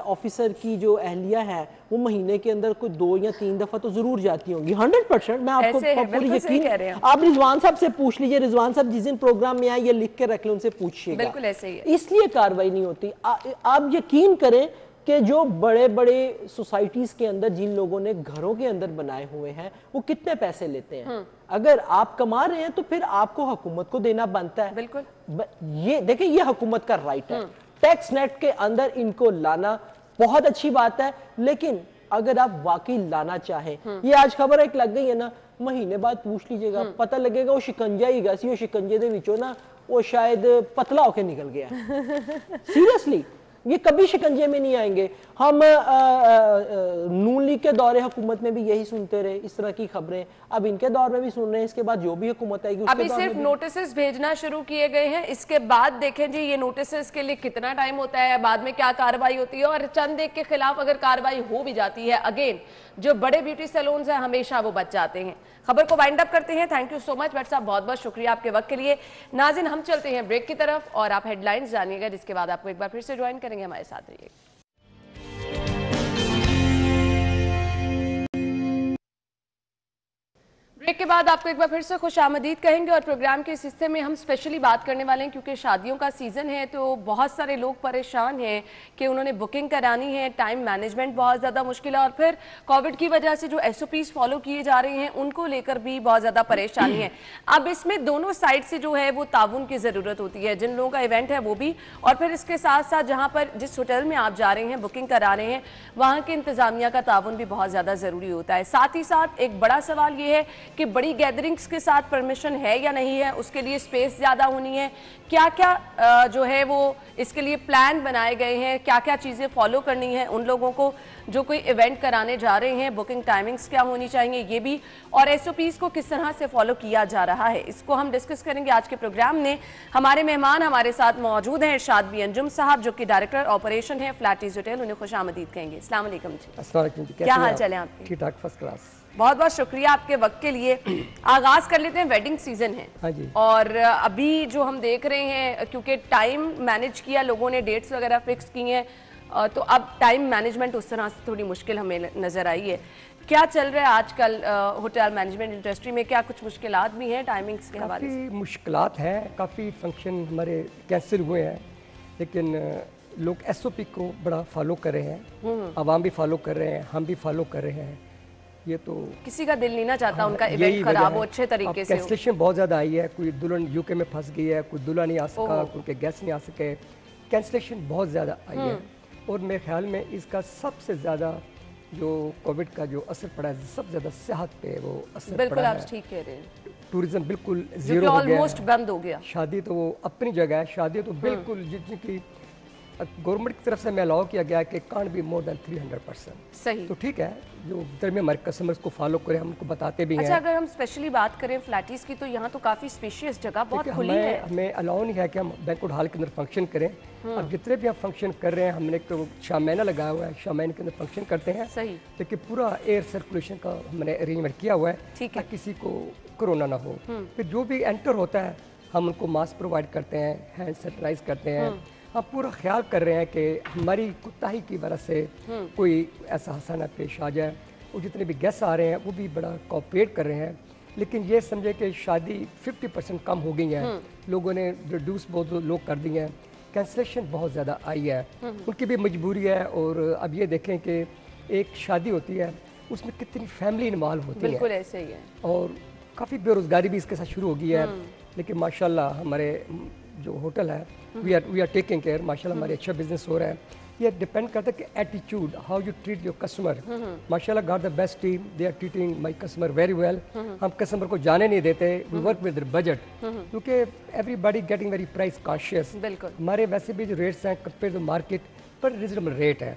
ऑफिसर की जो अहलिया है वो महीने के अंदर कोई 2 या 3 दफ़ा तो ज़रूर जाती होंगी। 100% मैं आपको पूरी यकीन, आप रिजवान साहब से पूछ लीजिए, रिजवान साहब जिस दिन प्रोग्राम में आए ये लिख के रख लें, उनसे पूछिएगा। बिल्कुल ऐसे ही है, इसलिए कार्रवाई नहीं होती। आप यकीन करें कि जो बड़े बड़े सोसाइटीज के अंदर जिन लोगों ने घरों के अंदर बनाए हुए हैं वो कितने पैसे लेते हैं। अगर आप कमा रहे हैं तो फिर आपको हुकूमत को देना बनता है। बिल्कुल ये देखिए, ये हुकूमत का राइट है। टैक्स नेट के अंदर इनको लाना बहुत अच्छी बात है, लेकिन अगर आप वाकई लाना चाहें, ये आज खबर एक लग गई है ना, महीने बाद पूछ लीजिएगा, पता लगेगा वो शिकंजा ही गा सी, शिकंजे दे विचों ना वो शायद पतला होके निकल गया। सीरियसली ये कभी शिकंजे में नहीं आएंगे। हम नून लीग के दौरे हुकूमत में भी यही सुनते रहे, इस तरह की खबरें, अब इनके दौर में भी सुन रहे हैं, इसके बाद जो भी हुकूमत आएगी अभी सिर्फ नोटिस भेजना शुरू किए गए हैं, इसके बाद देखें जी ये नोटिस के लिए कितना टाइम होता है, बाद में क्या कार्रवाई होती है, और चंद एक के खिलाफ अगर कार्रवाई हो भी जाती है, अगेन जो बड़े ब्यूटी सैलून्स हैं हमेशा वो बच जाते हैं। खबर को वाइंड अप करते हैं। Thank you so much Bhatt साहब, बहुत बहुत शुक्रिया आपके वक्त के लिए। नाज़रीन, हम चलते हैं ब्रेक की तरफ और आप हेडलाइंस जानिएगा, जिसके बाद आपको एक बार फिर से ज्वाइन करेंगे, हमारे साथ रहिए। ब्रेक के बाद आपको एक बार फिर से खुशामदीद कहेंगे और प्रोग्राम के इस हिस्से में हम स्पेशली बात करने वाले हैं क्योंकि शादियों का सीज़न है, तो बहुत सारे लोग परेशान हैं कि उन्होंने बुकिंग करानी है, टाइम मैनेजमेंट बहुत ज़्यादा मुश्किल है, और फिर कोविड की वजह से जो SOPs फॉलो किए जा रहे हैं उनको लेकर भी बहुत ज़्यादा परेशानी है। अब इसमें दोनों साइड से जो है वो ताउन की ज़रूरत होती है, जिन लोगों का इवेंट है वो भी, और फिर इसके साथ साथ जहाँ पर जिस होटल में आप जा रहे हैं, बुकिंग करा रहे हैं, वहाँ के इंतज़ामिया का ताउन भी बहुत ज़्यादा ज़रूरी होता है। साथ ही साथ एक बड़ा सवाल ये है कि बड़ी गैदरिंग्स के साथ परमिशन है या नहीं है, उसके लिए स्पेस ज़्यादा होनी है, क्या क्या जो है वो इसके लिए प्लान बनाए गए हैं, क्या क्या चीज़ें फॉलो करनी है उन लोगों को जो कोई इवेंट कराने जा रहे हैं, बुकिंग टाइमिंग्स क्या होनी चाहिए ये भी, और SOPs को किस तरह से फॉलो किया जा रहा है, इसको हम डिस्कस करेंगे आज के प्रोग्राम में। हमारे मेहमान हमारे साथ मौजूद हैं इरशाद बी अंजुम साहब, जो कि डायरेक्टर ऑपरेशन है फ्लैटीज होटल, उन्हें खुशामदीद कहेंगे। अस्सलाम वालेकुम जी। अस्सलाम वालेकुम जी, क्या हाल चाल है आपके? ठीक ठाक, फर्स्ट क्लास। बहुत बहुत शुक्रिया आपके वक्त के लिए। आगाज कर लेते हैं, वेडिंग सीजन है। हाँ जी। और अभी जो हम देख रहे हैं, क्योंकि टाइम मैनेज किया लोगों ने, डेट्स वगैरह फिक्स की हैं, तो अब टाइम मैनेजमेंट उस तरह से थोड़ी मुश्किल हमें नजर आई है। क्या चल रहा है आजकल होटल मैनेजमेंट इंडस्ट्री में, क्या कुछ मुश्किलात भी हैं टाइमिंग्स के हवाले से? काफ़ी मुश्किलात हैं, काफ़ी फंक्शन हमारे कैंसिल हुए हैं, लेकिन लोग SOP को बड़ा फॉलो कर रहे हैं, आवाम भी फॉलो कर रहे हैं, हम भी फॉलो कर रहे हैं। ये तो किसी का दिल नहीं ना चाहता उनका इवेंट खराब हो अच्छे तरीके से। कैंसिलेशन बहुत ज़्यादा आई है, कोई दुल्हन UK में फंस गई है, कोई दूल्हा नहीं आ सका, उनके गेस्ट नहीं आ सके, कैंसिलेशन बहुत ज़्यादा आई है। और मेरे ख्याल में इसका सबसे ज़्यादा जो कोविड का जो असर पड़ा है, सबसे ज़्यादा सेहत पे वो असर बिल्कुल पड़ा आप है। ठीक कह रहे हैं। टूरिज्म बिल्कुल जीरो हो गया, ऑलमोस्ट बंद हो गया। शादी तो वो अपनी जगह है, शादी तो बिल्कुल जिनकी गवर्नमेंट की तरफ से हमें अलाउ किया गया है कि कांट बी मोर देन 300%। सही। तो ठीक है, जो उधर में हमारे कस्टमर्स को फॉलो करें, हम उनको बताते भी हैं। अच्छा, अगर हम स्पेशली बात करें फ्लैटीज की, तो यहाँ तो काफी स्पेशियस जगह बहुत खुली है। हमें अलाउ नहीं है कि हम बैंक्वेट हॉल के अंदर फंक्शन करें। अब जितने भी हम फंक्शन कर रहे हैं, हमने तो शामैना लगाया हुआ है, शामैन के अंदर फंक्शन करते हैं। सही। लेकिन पूरा एयर सर्कुलेशन का हमने अरेंजमेंट किया हुआ है, ठीक है, किसी को कोरोना ना हो। फिर जो भी एंटर होता है हम उनको मास्क प्रोवाइड करते हैं, हैंड सैनिटाइज करते हैं। हम पूरा ख्याल कर रहे हैं कि हमारी कुताही की वजह से कोई ऐसा हादसा ना पेश आ जाए। और जितने भी गेस्ट आ रहे हैं वो भी बड़ा कोऑपरेट कर रहे हैं। लेकिन ये समझे कि शादी 50% कम हो गई है, लोगों ने रिड्यूस बहुत लोग कर दिए हैं, कैंसलेशन बहुत ज़्यादा आई है, उनकी भी मजबूरी है। और अब ये देखें कि एक शादी होती है, उसमें कितनी फैमिली इन्वॉल्व होती है, बिल्कुल ऐसे ही है, और काफ़ी बेरोज़गारी भी इसके साथ शुरू हो गई है। लेकिन माशाल्लाह हमारे जो होटल है, वी आर टेकिंग केयर, माशाल्लाह हमारे अच्छा बिजनेस हो रहा है। ये डिपेंड करता है कि attitude, how you treat your customer. माशाल्लाह got the best team, they are treating my customer very well. हम कस्टमर को जाने नहीं देते, वी वर्क विद बजट, क्योंकि everybody getting very price conscious. बिल्कुल, हमारे वैसे भी जो रेट्स हैं कंपेयर टू मार्केट पर रिजनेबल रेट है।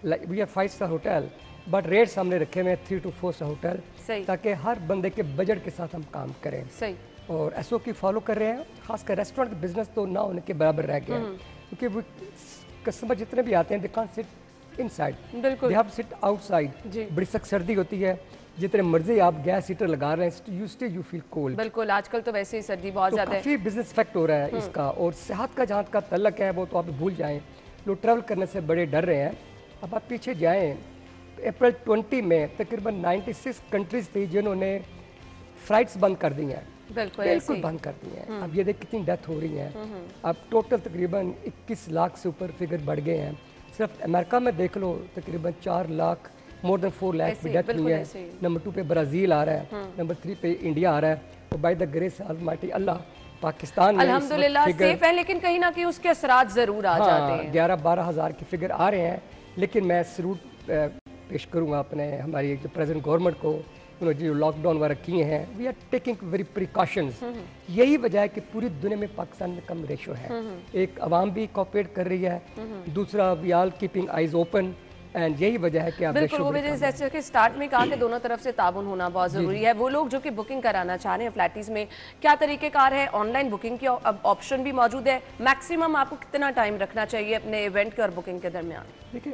Like we are 5 star hotel, but rates हमने रखे हुए 3 to 4 स्टार होटल, ताकि हर बंदे के बजट के साथ हम काम करें। सही। और SOP फॉलो कर रहे हैं। खासकर रेस्टोरेंट का बिजनेस तो ना होने के बराबर रह गया है, क्योंकि वो कस्टमर जितने भी आते हैं, दे कांट सिट इनसाइड, बिल्कुल, they have to sit outside. बड़ी सख्त सर्दी होती है, जितने मर्जी आप गैस हीटर लगा रहे हैं, यू फील कोल्ड। बिल्कुल, आजकल तो वैसे ही सर्दी बहुत ज़्यादा है, काफ़ी बिजनेस इफेक्ट हो रहा है इसका। और सेहत का जहाँ का तल्लक है वो तो आप भूल जाएं, लोग ट्रैवल करने से बड़े डर रहे हैं। अब आप पीछे जाएँ, अप्रैल 20 में तकरीबन 96 कंट्रीज थी जिन्होंने फ्लाइट्स बंद कर दी हैं, बिल्कुल बंद कर दी हैं। अब ये देख कितनी डेथ हो रही है। अब टोटल तकरीबन 21 लाख से ऊपर फिगर बढ़ गए हैं। सिर्फ अमेरिका में देख लो तकरीबन 4 लाख, मोर देन 4 लाख की डेथ हुई है। नंबर 2 पे ब्राज़ील आ रहा है, नंबर 3 पे इंडिया आ रहा है। तो बाय द ग्रेस ऑलमाइटी अल्लाह, पाकिस्तान में अल्हम्दुलिल्लाह सेफ है, लेकिन कहीं ना कहीं उसके असरात जरूर आ जाते हैं। 11-12 हज़ार की फिगर आ रहे हैं। लेकिन मैं सलूट पेश करूँगा अपने हमारी जो प्रेजेंट गवर्नमेंट को उन्होंने जो लॉकडाउन वगैरह किए हैं, we are taking very precautions. यही वजह है कि पूरी दुनिया में पाकिस्तान में कम रेशो है। एक आवाम भी कोऑपरेट कर रही है, दूसरा we are keeping eyes open, and यही वजह है कि आप बिल्कुल वो भी जैसे कि स्टार्ट में कहा कि दोनों तरफ से ताउन होना बहुत ज़रूरी है। वो लोग जो कि बुकिंग कराना चाह रहे हैं फ्लैटीज़ में, क्या तरीक़ेकार है? ऑनलाइन बुकिंग की अब ऑप्शन भी मौजूद है। मैक्सिमम आपको कितना टाइम रखना चाहिए अपने इवेंट के और बुकिंग के दरमियान? देखिए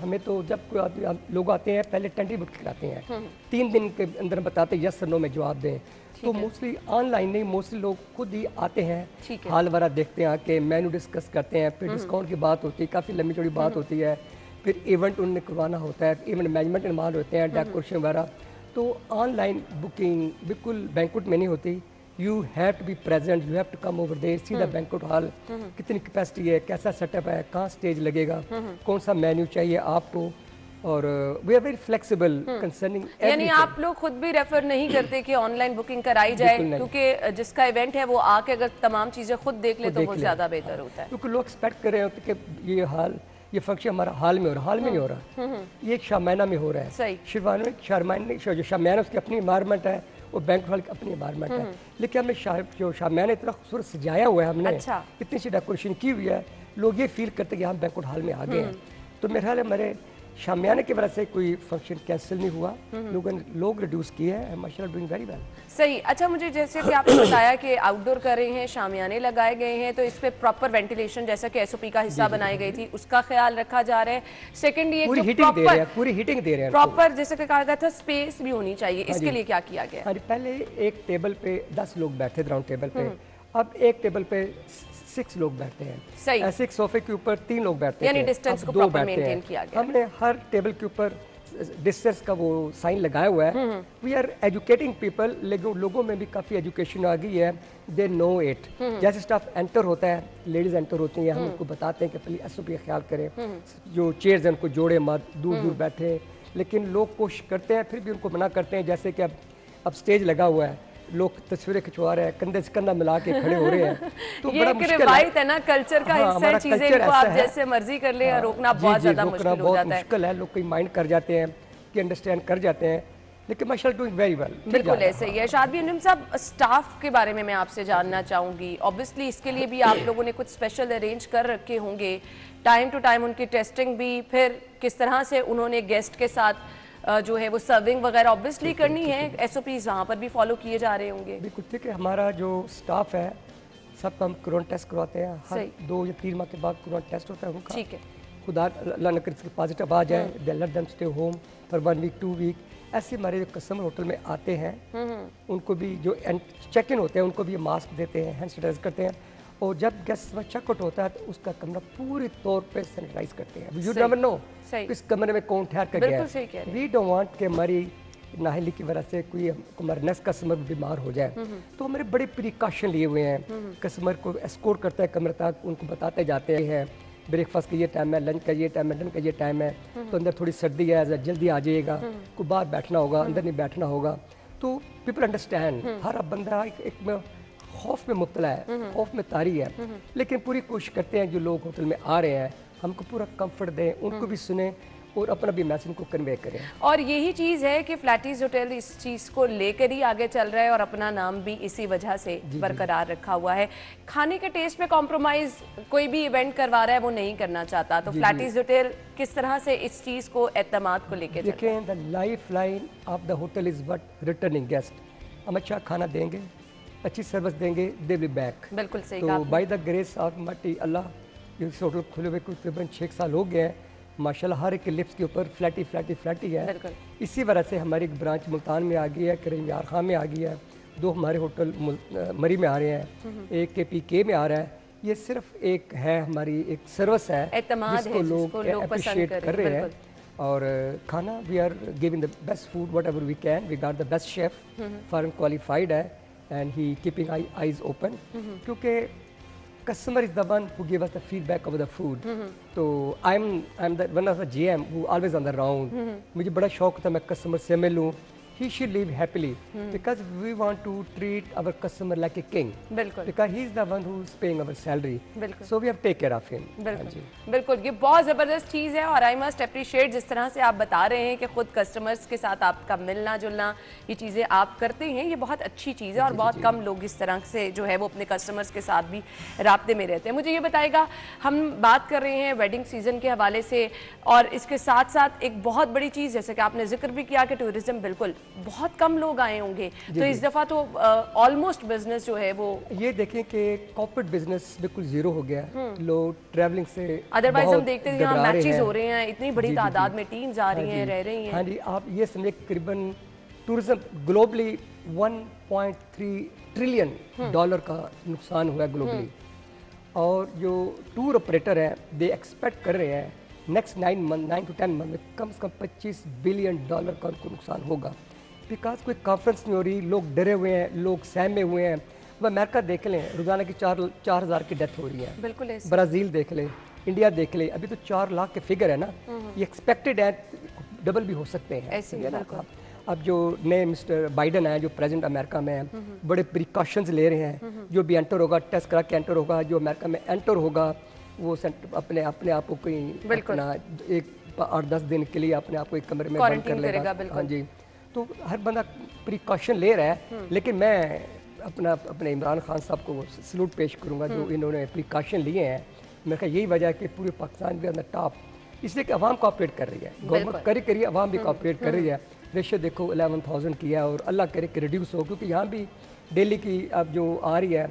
हमें तो जब कोई लोग आते हैं पहले टेंटेटिव बुक कराते हैं, 3 दिन के अंदर बताते हैं यस और नो में जवाब दें। तो मोस्टली ऑनलाइन नहीं, मोस्टली लोग खुद ही आते हैं, हाल वगैरह देखते हैं, आके मेन्यू डिस्कस करते हैं, फिर डिस्काउंट की बात होती है, काफ़ी लंबी चौड़ी बात होती है, फिर इवेंट उन्हें करवाना होता है, इवेंट मैनेजमेंट इन्वॉल्व होते हैं, डेकोरेशन वगैरह। तो ऑनलाइन बुकिंग बिल्कुल बैंकुट में नहीं होती। You have to be present, you have to come over there, see the banquet hall, कितनी कैपेसिटी है, कैसा सेटअप है, कहाँ स्टेज लगेगा, कौन सा मेन्यू चाहिए आपको, और we are very flexible concerning. यानी आप लोग खुद भी रेफर नहीं करते कि ऑनलाइन बुकिंग कराई जाए, क्योंकि जिसका इवेंट है वो आके अगर तमाम चीज़ें खुद देख ले तो वो ज़्यादा बेहतर होता है। क्योंकि लोग एक्सपेक्ट कर रहे होते कि ये फंक्शन हमारा हाल में हो रहा है, हाल में नहीं हो रहा, ये एक शामियाना में हो रहा है। सही। जो शामियाना उसकी अपनी इन्वायरमेंट है, वो बैंक हॉल की अपनी इन्वायरमेंट है, लेकिन हमने जो शामियाना इतना खूबसूरत सजाया हुआ है, हमने इतनी सी डेकोरेशन की हुई है, लोग ये फील करते हैं कि हम बैंकुट हॉल में आ गए हैं। तो मेरे ख्याल है हमारे शामियाने की वजह से कोई फंक्शन कैंसिल नहीं हुआ, लोग रिड्यूस किए हैं, माशाल्लाह डूइंग वेरी वेल। सही। अच्छा, मुझे जैसे कि आपने बताया कि आउटडोर कर रहे हैं, शामियाने लगाए गए हैं, तो इस पे प्रॉपर वेंटिलेशन जैसा कि एसओपी का हिस्सा बनाई गई थी उसका ख्याल रखा जा रहा है। सेकंड ये पूरी हीटिंग दे रहे हैं, पूरी हीटिंग दे रहे हैं, प्रॉपर जैसे कि कहा गया था स्पेस भी होनी चाहिए, इसके लिए क्या किया गया? पहले एक टेबल पे 10 लोग बैठे थे राउंड टेबल पे, अब एक टेबल पे 6 लोग बैठते हैं। सही। ऐसे एक सोफे के ऊपर 3 लोग बैठते हैं, यानी डिस्टेंस को प्रॉपर मेंटेन किया गया। हमने हर टेबल के ऊपर डिस्टेंस का वो साइन लगाया हुआ है। वी आर एजुकेटिंग पीपल, लेकिन लोगों में भी काफ़ी एजुकेशन आ गई है, दे नो इट। जैसे स्टाफ एंटर होता है, लेडीज एंटर होती हैं, हम उनको बताते हैं कि पहले एसओपी का ख्याल करें, जो चेयर्स हैं उनको जोड़े मत, दूर दूर बैठे, लेकिन लोग कोशिश करते हैं, फिर भी उनको मना करते हैं। जैसे कि अब स्टेज लगा हुआ है, लोग तस्वीरें खिंचवा रहे हैं, कंधे से कंधा मिला के खड़े हो रहे हैं, तो ये एक रिवायत है ना, कल्चर का हिस्सा है, चीजें को आप जैसे मर्जी कर ले, रोकना बहुत ज्यादा मुश्किल हो जाता है। मुश्किल है, लोग कोई माइंड कर जाते हैं कि अंडरस्टैंड कर जाते हैं, लेकिन माशाल्लाह डूइंग वेरी वेल। बिल्कुल ऐसे ही है। शादी निम साहब, स्टाफ के बारे में मैं आपसे जानना चाहूंगी। ऑब्वियसली इसके लिए भी आप लोगों ने कुछ स्पेशल अरेंज कर रखे होंगे, टाइम टू टाइम उनकी टेस्टिंग भी, फिर किस तरह से उन्होंने गेस्ट के साथ जो है वो सर्विंग वगैरह ऑब्वियसली करनी है, एसओपीज वहाँ पर भी फॉलो किए जा रहे होंगे। बिल्कुल ठीक है। हमारा जो स्टाफ है सबका हम कोरोना टेस्ट करवाते हैं, हर 2 या 3 माह के बाद कोरोना टेस्ट होता है उनका। ठीक है। खुदा अल्लाह न करे पॉजिटिव आ जाए, they let them stay home for 1 week 2 week. ऐसे हमारे जो कस्टमर होटल में आते हैं उनको भी, जो चेक इन होते हैं उनको भी मास्क देते हैं, हैंड सैनिटाइज करते हैं, और जब गेस्ट चेकआउट होता है तो उसका कमरा पूरी तौर पे सैनिटाइज करते हैं। यू नेवर नो इस कमरे में कौन ठहर कर गया है। वी डोंट वांट कि हमारी नाहली की वजह से कोई हमारा नेक्स्ट कस्टमर बीमार हो जाए, तो हमारे बड़े प्रिकॉशन लिए हुए हैं। कस्टमर को एस्कोर्ट करते हैं कमरे तक, उनको बताते जाते हैं ब्रेकफास्ट का ये टाइम है, लंच का ये टाइम है, डिनर का ये टाइम है, तो अंदर थोड़ी सर्दी है, जल्दी आ जाइएगा, को बाहर बैठना होगा, अंदर नहीं बैठना होगा। तो पीपल अंडरस्टैंड। हर बंदा एक खौफ में मुब्तला है, खौफ में तारी है, लेकिन पूरी कोशिश करते हैं जो लोग होटल में आ रहे हैं हमको पूरा कंफर्ट दें, उनको भी सुने और अपना भी मैसेज को कन्वे करें। और यही चीज़ है कि फ्लैटीज होटल इस चीज़ को लेकर ही आगे चल रहा है और अपना नाम भी इसी वजह से बरकरार रखा हुआ है। खाने के टेस्ट में कॉम्प्रोमाइज कोई भी इवेंट करवा रहा है वो नहीं करना चाहता, तो फ्लैटीज होटल किस तरह से इस चीज़ को एतमाद को लेकर चल रहा है? देखें, the life line of the hotel is what returning guest. हम अच्छा खाना देंगे, अच्छी सर्विस देंगे, दे विल बैक। बिल्कुल सही। तो बाय द ग्रेस ऑफ मटी अल्लाह इस होटल खुले हुए तकरीबन 6 साल हो गए हैं, माशाल्लाह हर एक के लिप्स के ऊपर फ्लैटी फ्लैटी फ्लैटी है। इसी वजह से हमारी एक ब्रांच मुल्तान में आ गई है, करीम यार खां में आ गई है, 2 हमारे होटल मरी में आ रहे हैं, एक KPK में आ रहा है। ये सिर्फ एक है हमारी एक सर्विस है जिसको लोग अप्रिशिएट कर रहे हैं। और खाना we are giving the best food whatever we can. We got the best chef, foreign qualified है, and he keeping eyes open, क्योंकि customer is the one who gave us the feedback of the food. तो I'm the one of the GM who always on the round. मुझे बड़ा शौक था मैं customer से मिलूं, he should live happily because we want to treat our customer like a king बिल्कुल because he is the one who is paying our salary. बिल्कुल So we have to take care of him. बिल्कुल बिल्कुल, ये बहुत ज़बरदस्त चीज़ है और I must appreciate जिस तरह से आप बता रहे हैं कि खुद कस्टमर्स के साथ आपका मिलना जुलना, ये चीज़ें आप करते हैं, ये बहुत अच्छी चीज़ है और बहुत कम लोग इस तरह से जो है वो अपने कस्टमर्स के साथ भी राब्ते में रहते हैं। मुझे ये बताएगा, हम बात कर रहे हैं वेडिंग सीजन के हवाले से और इसके साथ साथ एक बहुत बड़ी चीज़ जैसे कि आपने जिक्र भी किया कि टूरिज्म बिल्कुल बहुत कम लोग आए होंगे, तो इस दफ़ा तो ऑलमोस्ट बिजनेस जो है वो ये देखें कि कॉर्पोरेट बिजनेस बिल्कुल जीरो हो गया है, लोग ट्रैवलिंग से अदरवाइज हम बहुत देखते हैं यहाँ घबरा रहे मैचेस हैं। हो रहे हैं, इतनी बड़ी तादाद में टीम्स आ रही हैं, रह रही हैं। हाँ जी, आप ये समझे करीबन टूरिज्म ग्लोबली 1.3 ट्रिलियन डॉलर का नुकसान हुआ है ग्लोबली, और जो टूर ऑपरेटर हैं दे एक्सपेक्ट कर रहे हैं नेक्स्ट 9 to 10 मंथ में कम से कम 25 बिलियन डॉलर का उनको नुकसान होगा, बिकॉज कोई कॉन्फ्रेंस नहीं हो रही, लोग डरे हुए हैं, लोग सहमे हुए हैं। अब अमेरिका देख लें, रोजाना की 4,000 की डेथ हो रही है, बिल्कुल ऐसे। ब्राज़ील देख लें, इंडिया देख लें, अभी तो 4 लाख के फिगर है ना, ये एक्सपेक्टेड है, डबल भी हो सकते हैं ऐसे ही, समझे ना बिल्कुल। आप। अब जो नए मिस्टर बाइडन हैं जो प्रेसिडेंट अमेरिका में हैं, बड़े प्रिकॉशंस ले रहे हैं, जो भी एंटर होगा टेस्ट करा के एंटर होगा, जो अमेरिका में एंटर होगा वो अपने आप को कहीं अपना 8-10 दिन के लिए अपने आप को एक कमरे में बंद कर लेगा। हाँ जी, तो हर बंदा प्रिकॉशन ले रहा है, लेकिन मैं अपने इमरान खान साहब को सलूट पेश करूंगा जो इन्होंने प्रिकॉशन लिए हैं। मेरे ख्याल यही वजह है कि पूरे पाकिस्तान के अंदर टॉप, इसलिए कि अवाम कॉपरेट कर रही है, गवर्नमेंट करी अवाम भी कॉपरेट कर रही है। रेशियो देखो 11,000 किया और अल्लाह करे कि रिड्यूस हो, क्योंकि यहाँ भी डेली की अब जो आ रही है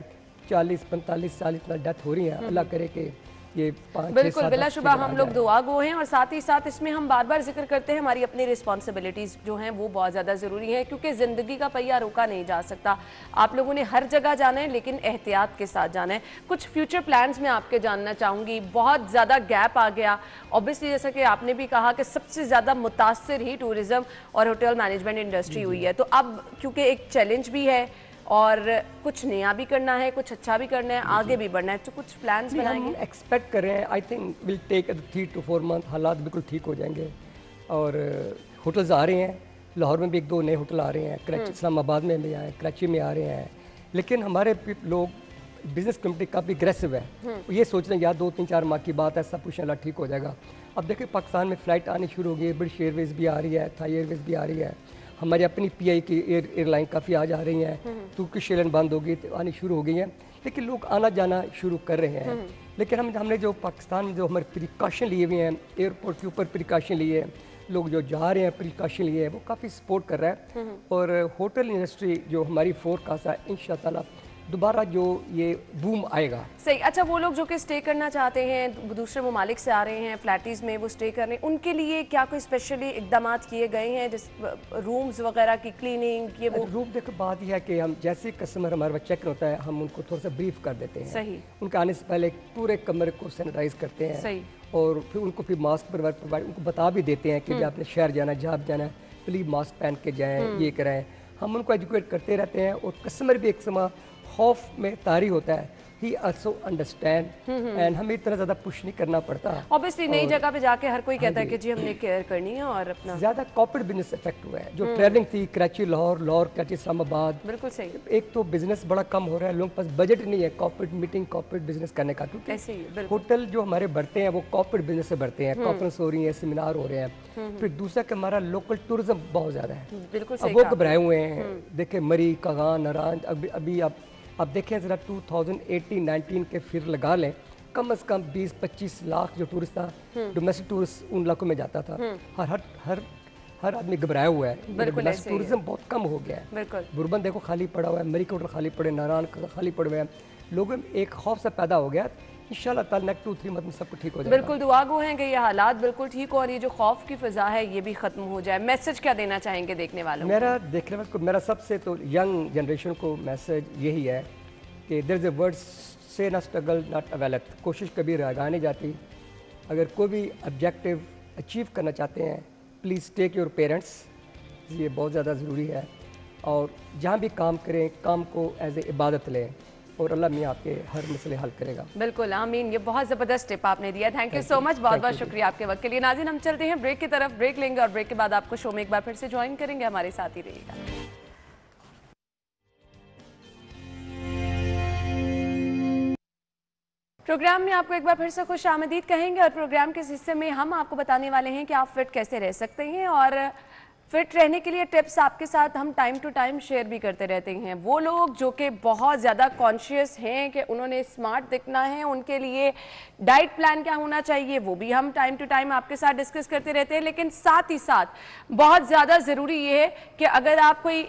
40-45-40 डेथ हो रही है, अल्लाह करे कि ये 5-6-7 बिल्कुल बिलाशुबा हम लोग दुआ गो हैं और साथ ही साथ इसमें हम बार बार जिक्र करते हैं हमारी अपनी रिस्पॉन्सिबिलिटीज़ जो हैं वो बहुत ज़्यादा ज़रूरी है, क्योंकि ज़िंदगी का पहिया रोका नहीं जा सकता। आप लोगों ने हर जगह जाना है लेकिन एहतियात के साथ जाना है। कुछ फ्यूचर प्लान्स में आपके जानना चाहूँगी, बहुत ज़्यादा गैप आ गया ऑब्वियसली, जैसा कि आपने भी कहा कि सबसे ज़्यादा मुतासर ही टूरिज़्म और होटल मैनेजमेंट इंडस्ट्री हुई है, तो अब क्योंकि एक चैलेंज भी है और कुछ नया भी करना है, कुछ अच्छा भी करना है, आगे भी बढ़ना है, तो कुछ प्लान्स बनाएंगे? हम एक्सपेक्ट कर रहे हैं, I think will take 3 to 4 month, हालात बिल्कुल ठीक हो जाएंगे। और होटल्स आ रहे हैं, लाहौर में भी 1-2 नए होटल आ रहे हैं, कराची इस्लामाबाद में भी आए, कराची में आ रहे हैं, लेकिन हमारे लोग बिजनेस कम्युनिटी काफ़ी अग्रेसिव है, ये सोच रहे हैं यार 2-3-4 माह की बात है, सब कुछ अल्लाह ठीक हो जाएगा। अब देखिए पाकिस्तान में फ़्लाइट आनी शुरू हो गई है, ब्रिटिश एयरवेज़ भी आ रही है, थाई एयरवेज़ भी आ रही है, हमारी अपनी पीआई की एयरलाइन काफ़ी आ जा रही हैं, तुर्किश एयरलाइन बंद हो गई तो आनी शुरू हो गई है, लेकिन लोग आना जाना शुरू कर रहे हैं। लेकिन हमने जो पाकिस्तान में जो हमारे प्रिकॉशन लिए हुए हैं, एयरपोर्ट के ऊपर प्रिकॉशन लिए हैं, लोग जो जा रहे हैं प्रिकॉशन लिए हैं, वो काफ़ी सपोर्ट कर रहा है। और होटल इंडस्ट्री जो हमारी फोरकास्ट है, इंशाअल्लाह दोबारा जो ये बूम आएगा। सही। अच्छा, वो लोग जो कि स्टे करना चाहते हैं, दूसरे ममालिक से आ रहे हैं, फ्लैटीज़ में वो स्टे करने, उनके लिए क्या कोई स्पेशली इकदाम किए गए हैं, जिस रूम्स वगैरह की क्लीनिंग, ये वो? रूम देखो बात यह है कि हम जैसे कस्टमर हमारा चेक होता है, हम उनको थोड़ा सा ब्रीफ कर देते हैं। सही। उनके आने से पहले पूरे कमरे को सैनिटाइज करते हैं। सही। और फिर उनको फिर मास्क प्रोवाइड उनको बता भी देते हैं कि जब आपने शहर जाना है, जहाँ जाना है, प्लीज मास्क पहन के जाएं, ये कराएं। हम उनको एजुकेट करते रहते हैं और कस्टमर भी एक समय खौफ में तारी होता है, ही आल्सो अंडरस्टैंड एंड हमें इतना ज़्यादा पुश नहीं करना पड़ता। ऑब्वियसली नई जगह पे जाके हर कोई कहता है कि जी हमने केयर करनी है और अपना ज़्यादा कॉर्पोरेट बिजनेस इफेक्ट हुआ है, जो ट्रैवलिंग थी कराची लाहौर कराची इस्लामाबाद। बिल्कुल सही। एक तो बिजनेस बड़ा कम हो रहा है, लोगों के पास बजट नहीं है कॉर्पोरेट मीटिंग कॉर्पोरेट बिजनेस करने का, क्योंकि ऐसे ही बिल्कुल होटल जो हमारे बढ़ते हैं वो कॉर्पोरेट बिजनेस से बढ़ते हैं, कॉन्फ्रेंस हो रही है, सेमिनार हो रहे हैं। फिर दूसरा कि हमारा लोकल टूरिज्म बहुत ज़्यादा है, बिल्कुल अब सही वो कहा। घबराए हुए हैं। देखें मरी कागान नारायण, अभी आप देखें ज़रा 2018-19 के फिर लगा लें, कम से कम 20-25 लाख जो टूरिस्ट था, डोमेस्टिक टूरिस्ट उन इलाकों में जाता था। हर आदमी घबराया हुआ है, डोमेस्टिक टूरिज्म बहुत कम हो गया है। बिल्कुल। बुरबन देखो खाली पड़ा हुआ है, मरी के होटल खाली पड़े, नारायण खाली पड़े हुए हैं, लोगों में एक खौफ सा पैदा हो गया। इंशाल्लाह ताला नेक्स्ट 2-3 मंथ में सब कुछ ठीक हो जाएगा। बिल्कुल दुआ गो हैं कि ये हालात बिल्कुल ठीक हो और ये जो खौफ की फिजा है ये भी खत्म हो जाए। मैसेज क्या देना चाहेंगे देखने वालों को? मेरा सबसे तो यंग जनरेशन को मैसेज यही है कि देयर इज अ वर्ड से ना स्ट्रगल नॉट अवेलत, कोशिश कभी रगा नहीं जाती। अगर कोई भी ऑब्जेक्टिव अचीव करना चाहते हैं, प्लीज़ टेक योर पेरेंट्स, ये बहुत ज़्यादा ज़रूरी है। और जहाँ भी काम करें, काम को एज ए इबादत लें। और अल्लाह मियाँ आपके हर मसले हल करेगा। बिल्कुल आमीन। ये बहुत ज़बरदस्त टिप आपने दिया, थैंक यू सो मच, बहुत बहुत शुक्रिया आपके वक्त के लिए। नाज़रीन हम चलते हैं ब्रेक की तरफ, ब्रेक लेंगे और ब्रेक के बाद आपको शो में एक बार फिर से ज्वाइन करेंगे, हमारे साथ ही रहिएगा। प्रोग्राम में आपको एक बार फिर से खुश आमदीद कहेंगे और प्रोग्राम के इस हिस्से में हम आपको बताने वाले हैं कि आप फिट कैसे रह सकते हैं और फिट रहने के लिए टिप्स आपके साथ हम टाइम टू टाइम शेयर भी करते रहते हैं। वो लोग जो कि बहुत ज़्यादा कॉन्शियस हैं कि उन्होंने स्मार्ट दिखना है, उनके लिए डाइट प्लान क्या होना चाहिए, वो भी हम टाइम टू टाइम आपके साथ डिस्कस करते रहते हैं। लेकिन साथ ही साथ बहुत ज़्यादा ज़रूरी ये है कि अगर आप कोई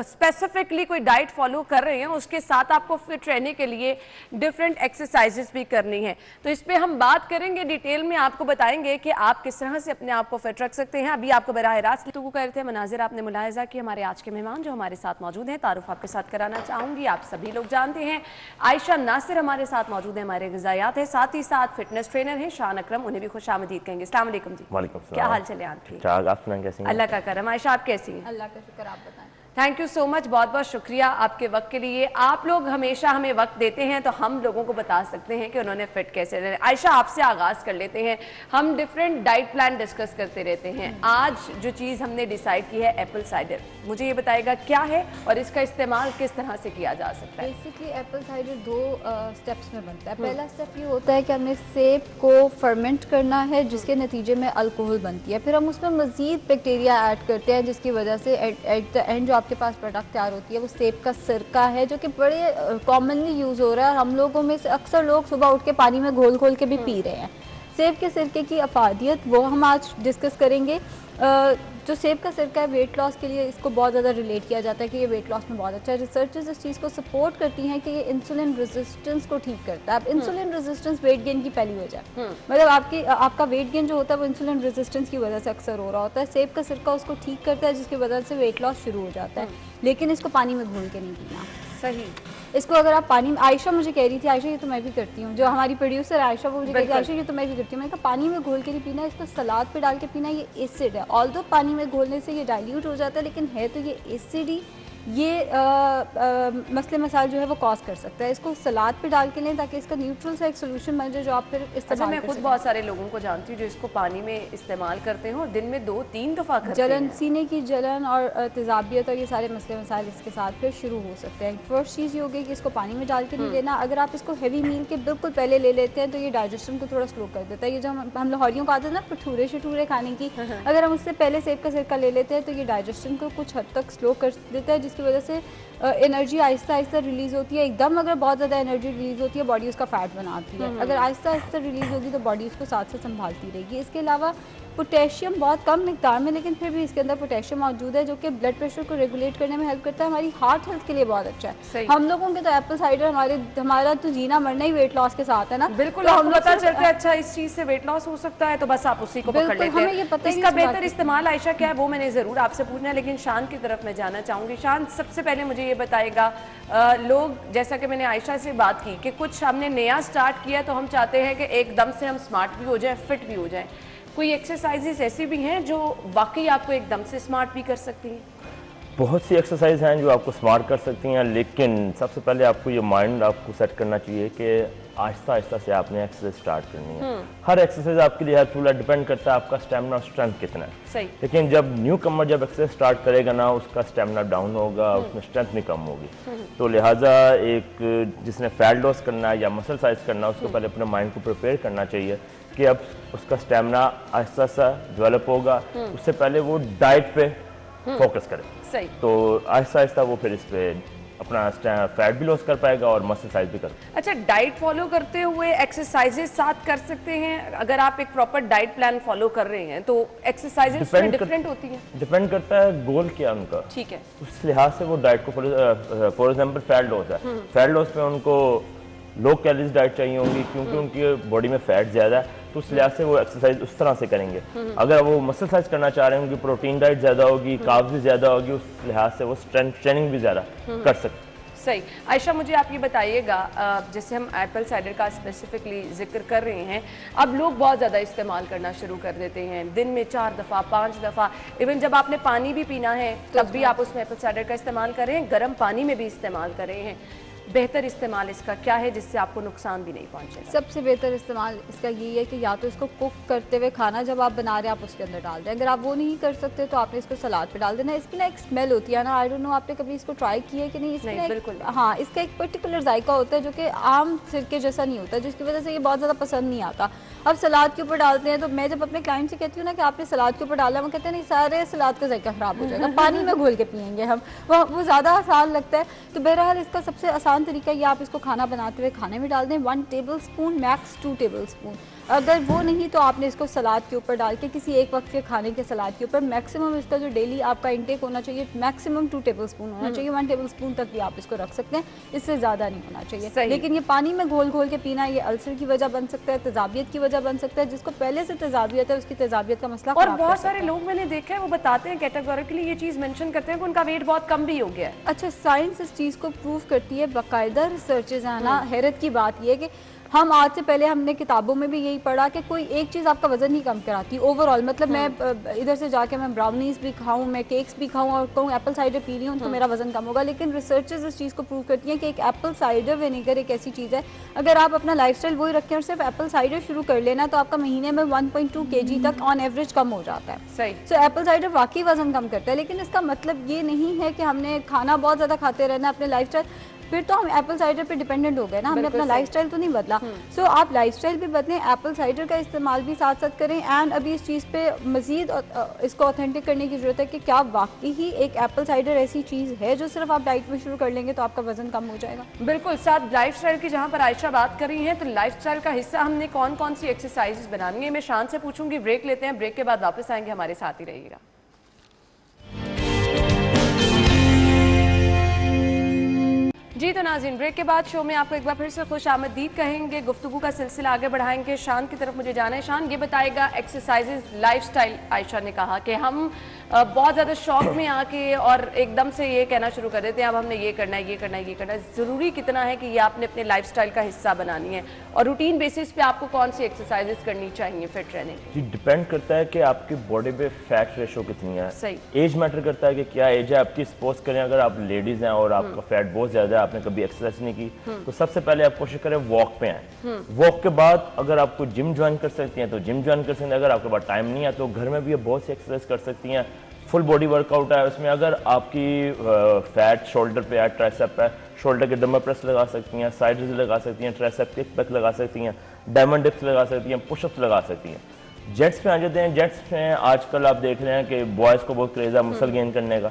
स्पेसिफिकली कोई डाइट फॉलो कर रहे हैं, उसके साथ आपको फिट रहने के लिए डिफरेंट एक्सरसाइजेस भी करनी है। तो इस पर हम बात करेंगे, डिटेल में आपको बताएंगे कि आप किस तरह से अपने आप को फिट रख सकते हैं। अभी आपको बराह रास्त थे मनाजिर आपने मुलाहिजा कि हमारे आज के मेहमान जो हमारे साथ मौजूद हैं, तारुफ आपके साथ कराना चाहूंगी। आप सभी लोग जानते हैं आयशा नासिर हमारे साथ मौजूद है, हमारे ग़िज़ायात है, साथ ही साथ फिटनेस ट्रेनर हैं शान अकरम, उन्हें भी खुश आमदीद कहेंगे। अस्सलाम वालेकुम जी। वालेकुम सलाम। क्या हाल चले आपके? आप सुनाएं कैसी हैं? अल्लाह का करम। आयशा आप कैसी हैं? अल्लाह का शुक्र, आप बताएं। थैंक यू सो मच, बहुत बहुत शुक्रिया आपके वक्त के लिए। आप लोग हमेशा हमें वक्त देते हैं तो हम लोगों को बता सकते हैं कि उन्होंने फिट कैसे रहना है। आयशा आपसे आगाज़ कर लेते हैं। हम डिफरेंट डाइट प्लान डिस्कस करते रहते हैं। आज जो चीज़ हमने डिसाइड की है एप्पल साइडर, मुझे ये बताएगा क्या है और इसका इस्तेमाल किस तरह से किया जा सकता है? बेसिकली एप्पल साइडर दो स्टेप्स में बनता है। पहला स्टेप ये होता है कि हमने सेब को फर्मेंट करना है, जिसके नतीजे में अल्कोहल बनती है। फिर हम उसमें मज़ीद बैक्टीरिया ऐड करते हैं, जिसकी वजह से एट द एंड जो आपके पास प्रोडक्ट तैयार होती है वो सेब का सिरका है, जो कि बड़े कॉमनली यूज़ हो रहा है और हम लोगों में से अक्सर लोग सुबह उठ के पानी में घोल घोल के भी पी रहे हैं। सेब के सिरके की अफादियत वो हम आज डिस्कस करेंगे। जो सेब का सिरका है वेट लॉस के लिए इसको बहुत ज़्यादा रिलेट किया जाता है कि ये वेट लॉस में बहुत अच्छा है। रिसर्चर्स इस चीज़ को सपोर्ट करती हैं कि ये इंसुलिन रेजिस्टेंस को ठीक करता है। अब इंसुलिन रेजिस्टेंस वेट गेन की पहली वजह, मतलब आपका वेट गेन जो होता है वो इंसुलिन रेजिस्टेंस की वजह से अक्सर हो रहा होता है। सेब का सिरका उसको ठीक करता है, जिसकी वजह से वेट लॉस शुरू हो जाता है। लेकिन इसको पानी में घोल के नहीं पीना। सही। इसको अगर आप पानी में, आयशा मुझे कह रही थी, आयशा ये तो मैं भी करती हूँ, जो हमारी प्रोड्यूसर आयशा वो मुझे कह रही थी आयशा ये तो मैं भी करती हूँ। मैंने कहा पानी में घोल के नहीं पीना, इसको सलाद पे डाल के पीना। ये एसिड है, ऑल्दो पानी में घोलने से ये डाइल्यूट हो जाता है, लेकिन है तो ये एसिड ही। ये मसले मसाइल जो है वो कॉज कर सकता है। इसको सलाद पे डाल के लें ताकि इसका न्यूट्रल सा एक सोल्यूशन बन जाए जो आप फिर इस्तेमाल मैं खुद बहुत सारे लोगों को जानती हूँ जो इसको पानी में इस्तेमाल करते हैं और दिन में 2-3 दफ़ा करते हैं। जलन, सीने की जलन और तेज़ाबियत और ये सारे मसले मसाइल इसके साथ फिर शुरू हो सकते हैं। फर्स्ट चीज़ ये होगी कि इसको पानी में डाल के नहीं लेना। अगर आप इसको हैवी मील के बिल्कुल पहले ले लेते हैं तो ये डाइजेशन को थोड़ा स्लो कर देता है। ये जो हम लाहौरियों को आते हैं ना भटूरे शटूरे खाने की, अगर हम उससे पहले सेब का सिरका ले लेते हैं तो ये डाइजेशन को कुछ हद तक स्लो कर देता है, जिसकी वजह से एनर्जी आहिस्ता आहिस्ता रिलीज़ होती है। एकदम अगर बहुत ज़्यादा एनर्जी रिलीज़ होती है बॉडी उसका फैट बनाती है। अगर आहिस्ता आहिस्ता रिलीज़ होगी तो बॉडी उसको साथ से संभालती रहेगी। इसके अलावा पोटेशियम बहुत कम मिकदार में, लेकिन फिर भी इसके अंदर पोटेशियम मौजूद है जो कि ब्लड प्रेशर को रेगुलेट करने में हेल्प करता है। हमारी हार्ट हेल्थ के लिए बहुत अच्छा है। हम लोगों के तो एप्पल साइडर हमारा तो जीना मरना ही वेट लॉस के साथ है ना। बिल्कुल, तो हम पता चलता है अच्छा इस चीज़ से वेट लॉस हो सकता है तो बस आप उसी को पकड़ लेते हैं। ये पता है इसका बेहतर इस्तेमाल आयशा क्या है वो मैंने ज़रूर आपसे पूछना है, लेकिन शान की तरफ मैं जाना चाहूँगी। शान सबसे पहले मुझे ये बताएगा, लोग जैसा कि मैंने आयशा से बात की कि कुछ हमने नया स्टार्ट किया तो हम चाहते हैं कि एकदम से हम स्मार्ट भी हो जाएं, फिट भी हो जाएं। कोई एक्सरसाइजेस ऐसी भी हैं जो वाकई आपको एकदम से स्मार्ट भी कर सकती हैं? बहुत सी एक्सरसाइज हैं जो आपको स्मार्ट कर सकती हैं, लेकिन सबसे पहले आपको ये माइंड आपको सेट करना चाहिए कि आहिस्ता आहिस्ता से आपने एक्सरसाइज स्टार्ट करनी है। हर एक्सरसाइज आपके लिए हेल्पफुल है, डिपेंड करता है आपका स्टेमिना और स्ट्रेंथ कितना है। सही। लेकिन जब न्यू कमर जब एक्सरसाइज स्टार्ट करेगा ना, उसका स्टेमिना डाउन होगा, उसमें स्ट्रेंथ भी कम होगी। तो लिहाजा एक जिसने फैट लॉस करना है या मसल साइज करना है, उसको पहले अपने माइंड को प्रिपेयर करना चाहिए कि अब उसका स्टेमिना आहिस्ता आहिस्ता डेवलप होगा। उससे पहले वो डाइट पे फोकस करे। सही। तो आहिस्ता आहिस्ता वो फिर इस पे अपना फैट भी लॉस कर पाएगा और मसल साइज भी कर। अच्छा, डाइट फॉलो करते हुए एक्सरसाइजेस साथ कर सकते हैं? अगर आप एक प्रॉपर डाइट प्लान फॉलो कर रहे हैं तो एक्सरसाइजेस में डिफरेंट होती हैं? डिपेंड करता है गोल क्या उनका। ठीक है। उस लिहाज से वो डाइट को फॉर एग्जांपल फैट लॉस है, फैट लॉस में उनको लो कैलोरीज डाइट चाहिए होंगी क्योंकि उनकी बॉडी में फैट ज़्यादा है, तो उस लिहाज से वो एक्सरसाइज उस तरह से करेंगे। अगर वो मसल साइज करना चाह रहे हैं, उनकी प्रोटीन डाइट ज़्यादा होगी, कार्ब्स भी ज़्यादा होगी, उस लिहाज से वो स्ट्रेंथ ट्रेनिंग भी ज़्यादा कर सकते। सही। आयशा मुझे आप ये बताइएगा, जैसे हम एप्पल साइडर का स्पेसिफिकली जिक्र कर रहे हैं, अब लोग बहुत ज़्यादा इस्तेमाल करना शुरू कर देते हैं, दिन में 4 दफ़ा 5 दफ़ा। इवन जब आपने पानी भी पीना है तब भी आप उसमें एप्पल साइडर का इस्तेमाल कर रहे हैं, गर्म पानी में भी इस्तेमाल कर रहे हैं। बेहतर इस्तेमाल इसका क्या है जिससे आपको नुकसान भी नहीं पहुंचेगा? सबसे बेहतर इस्तेमाल इसका यही है कि या तो इसको कुक करते हुए खाना जब आप बना रहे हैं आप उसके अंदर डाल दें। अगर आप वो नहीं कर सकते तो आपने इसको सलाद पे डाल देना। इसकी ना एक स्मेल होती है ना, आई डोंट नो आपने कभी इसको ट्राई किया है कि नहीं। इसकी नहीं, बिल्कुल नहीं। हाँ, इसका एक पर्टिकुलर जायका होता है जो कि आम सिरके जैसा नहीं होता, जिसकी वजह से ये बहुत ज़्यादा पसंद नहीं आता। अब सलाद के ऊपर डालते हैं तो मैं जब अपने क्लाइंट से कहती हूँ ना कि आपने सलाद के ऊपर डाला, वो कहते हैं नहीं सारे सलाद का जायका ख़राब हो जाएगा, पानी में घोल के पियेंगे हम, वो ज़्यादा आसान लगता है। तो बहरहाल इसका सबसे आसान तरीका ये, आप इसको खाना बनाते हुए खाने में डाल दें। 1 table spoon max 2 table spoon. अगर वो नहीं तो आपने इसको सलाद के ऊपर डाल के किसी एक वक्त के खाने के सलाद के ऊपर, मैक्सिमम इसका जो डेली आपका इंटेक होना चाहिए मैक्सिमम 2 टेबल स्पून होना चाहिए। 1 टेबल स्पून तक भी आप इसको रख सकते हैं, इससे ज़्यादा नहीं होना चाहिए। लेकिन ये पानी में घोल घोल के पीना, ये अल्सर की वजह बन सकता है, तेजाबियत की वजह बन सकता है। जिसको पहले से तेजाबियत है उसकी तेजाबियत का मसला और बहुत सारे लोग मैंने देखा है वो बताते हैं कैटेगोरिकली ये चीज़ मेंशन करते हैं कि उनका वेट बहुत कम भी हो गया है। अच्छा, साइंस इस चीज़ को प्रूव करती है, बाकायदा रिसर्चेज हैं ना। हैरत की बात यह है कि हम आज से पहले हमने किताबों में भी यही पढ़ा कि कोई एक चीज़ आपका वजन नहीं कम कराती ओवरऑल। मतलब मैं इधर से जाके मैं ब्राउनीज भी खाऊं, मैं केक्स भी खाऊं और कहूँ एप्पल साइडर पी रही हूँ तो मेरा वजन कम होगा। लेकिन रिसर्चेज इस चीज़ को प्रूव करती हैं कि एक एप्पल साइडर विनेगर एक ऐसी चीज़ है, अगर आप अपना लाइफस्टाइल वही रखें और सिर्फ एप्पल साइडर शुरू कर लेना तो आपका महीने में 1.2 kg तक ऑन एवरेज कम हो जाता है। सही। सो एप्पल साइडर वाकई वजन कम करता है, लेकिन इसका मतलब ये नहीं है कि हमने खाना बहुत ज़्यादा खाते रहना अपने लाइफस्टाइल, फिर तो हम एप्पल साइडर पे डिपेंडेंट हो गए ना, हमने अपना लाइफस्टाइल तो नहीं बदला। सो आप लाइफस्टाइल भी बदलें, एप्पल साइडर का इस्तेमाल भी साथ साथ करें। एंड अभी इस चीज़ पे मज़ीद इसको ऑथेंटिक करने की ज़रूरत है कि क्या वाकई ही एक एप्पल साइडर ऐसी चीज़ है जो सिर्फ आप डाइट में शुरू कर लेंगे तो आपका वजन कम हो जाएगा। बिल्कुल। साथ लाइफस्टाइल की जहाँ पर आयशा बात कर रही हैं तो लाइफस्टाइल का हिस्सा हमने कौन कौन सी एक्सरसाइजेस बनानी है, मैं शान से पूछूंगी। ब्रेक लेते हैं, ब्रेक के बाद वापस आएंगे, हमारे साथ ही रहिएगा। जी तो नाज़रीन, ब्रेक के बाद शो में आपको एक बार फिर से खुश आमदीद कहेंगे। गुफ्तगू का सिलसिला आगे बढ़ाएंगे। शान की तरफ मुझे जाना है। शान ये बताएगा एक्सरसाइजेज लाइफस्टाइल। आयशा ने कहा कि हम बहुत ज़्यादा शौक में आके और एकदम से ये कहना शुरू कर देते हैं अब हमने ये करना है, ये करना है, ये करना है। ज़रूरी कितना है कि ये आपने अपने लाइफस्टाइल का हिस्सा बनानी है और रूटीन बेसिस पे आपको कौन सी एक्सरसाइजेज करनी चाहिए फिट रहने के लिए? जी डिपेंड करता है कि आपकी बॉडी पे फैट रेशो कितनी है। सही। एज मैटर करता है कि क्या एज है आपकी। सपोज करें अगर आप लेडीज हैं और आपका फैट बहुत ज्यादा है, आपने कभी एक्सरसाइज नहीं की, तो सबसे पहले आप कोशिश करें वॉक पे आए। वॉक के बाद अगर आपको जिम ज्वाइन कर सकती हैं तो जिम ज्वाइन कर सकते हैं। अगर आपके पास टाइम नहीं है तो घर में भी बहुत सी एक्सरसाइज कर सकती हैं। फुल बॉडी वर्कआउट है उसमें। अगर आपकी फैट शोल्डर पे है, ट्राइसेप है, शोल्डर के डम्बल प्रेस लगा सकती हैं, साइड रेज लगा सकती हैं, ट्राइसेप के बैक लगा सकती हैं, डायमंड डिप्स लगा सकती हैं, पुशअप्स लगा सकती हैं। जेट्स पे आ जाते हैं। जेट्स में आजकल आप देख रहे हैं कि बॉयज़ को बहुत क्रेज है मसल गेन करने का,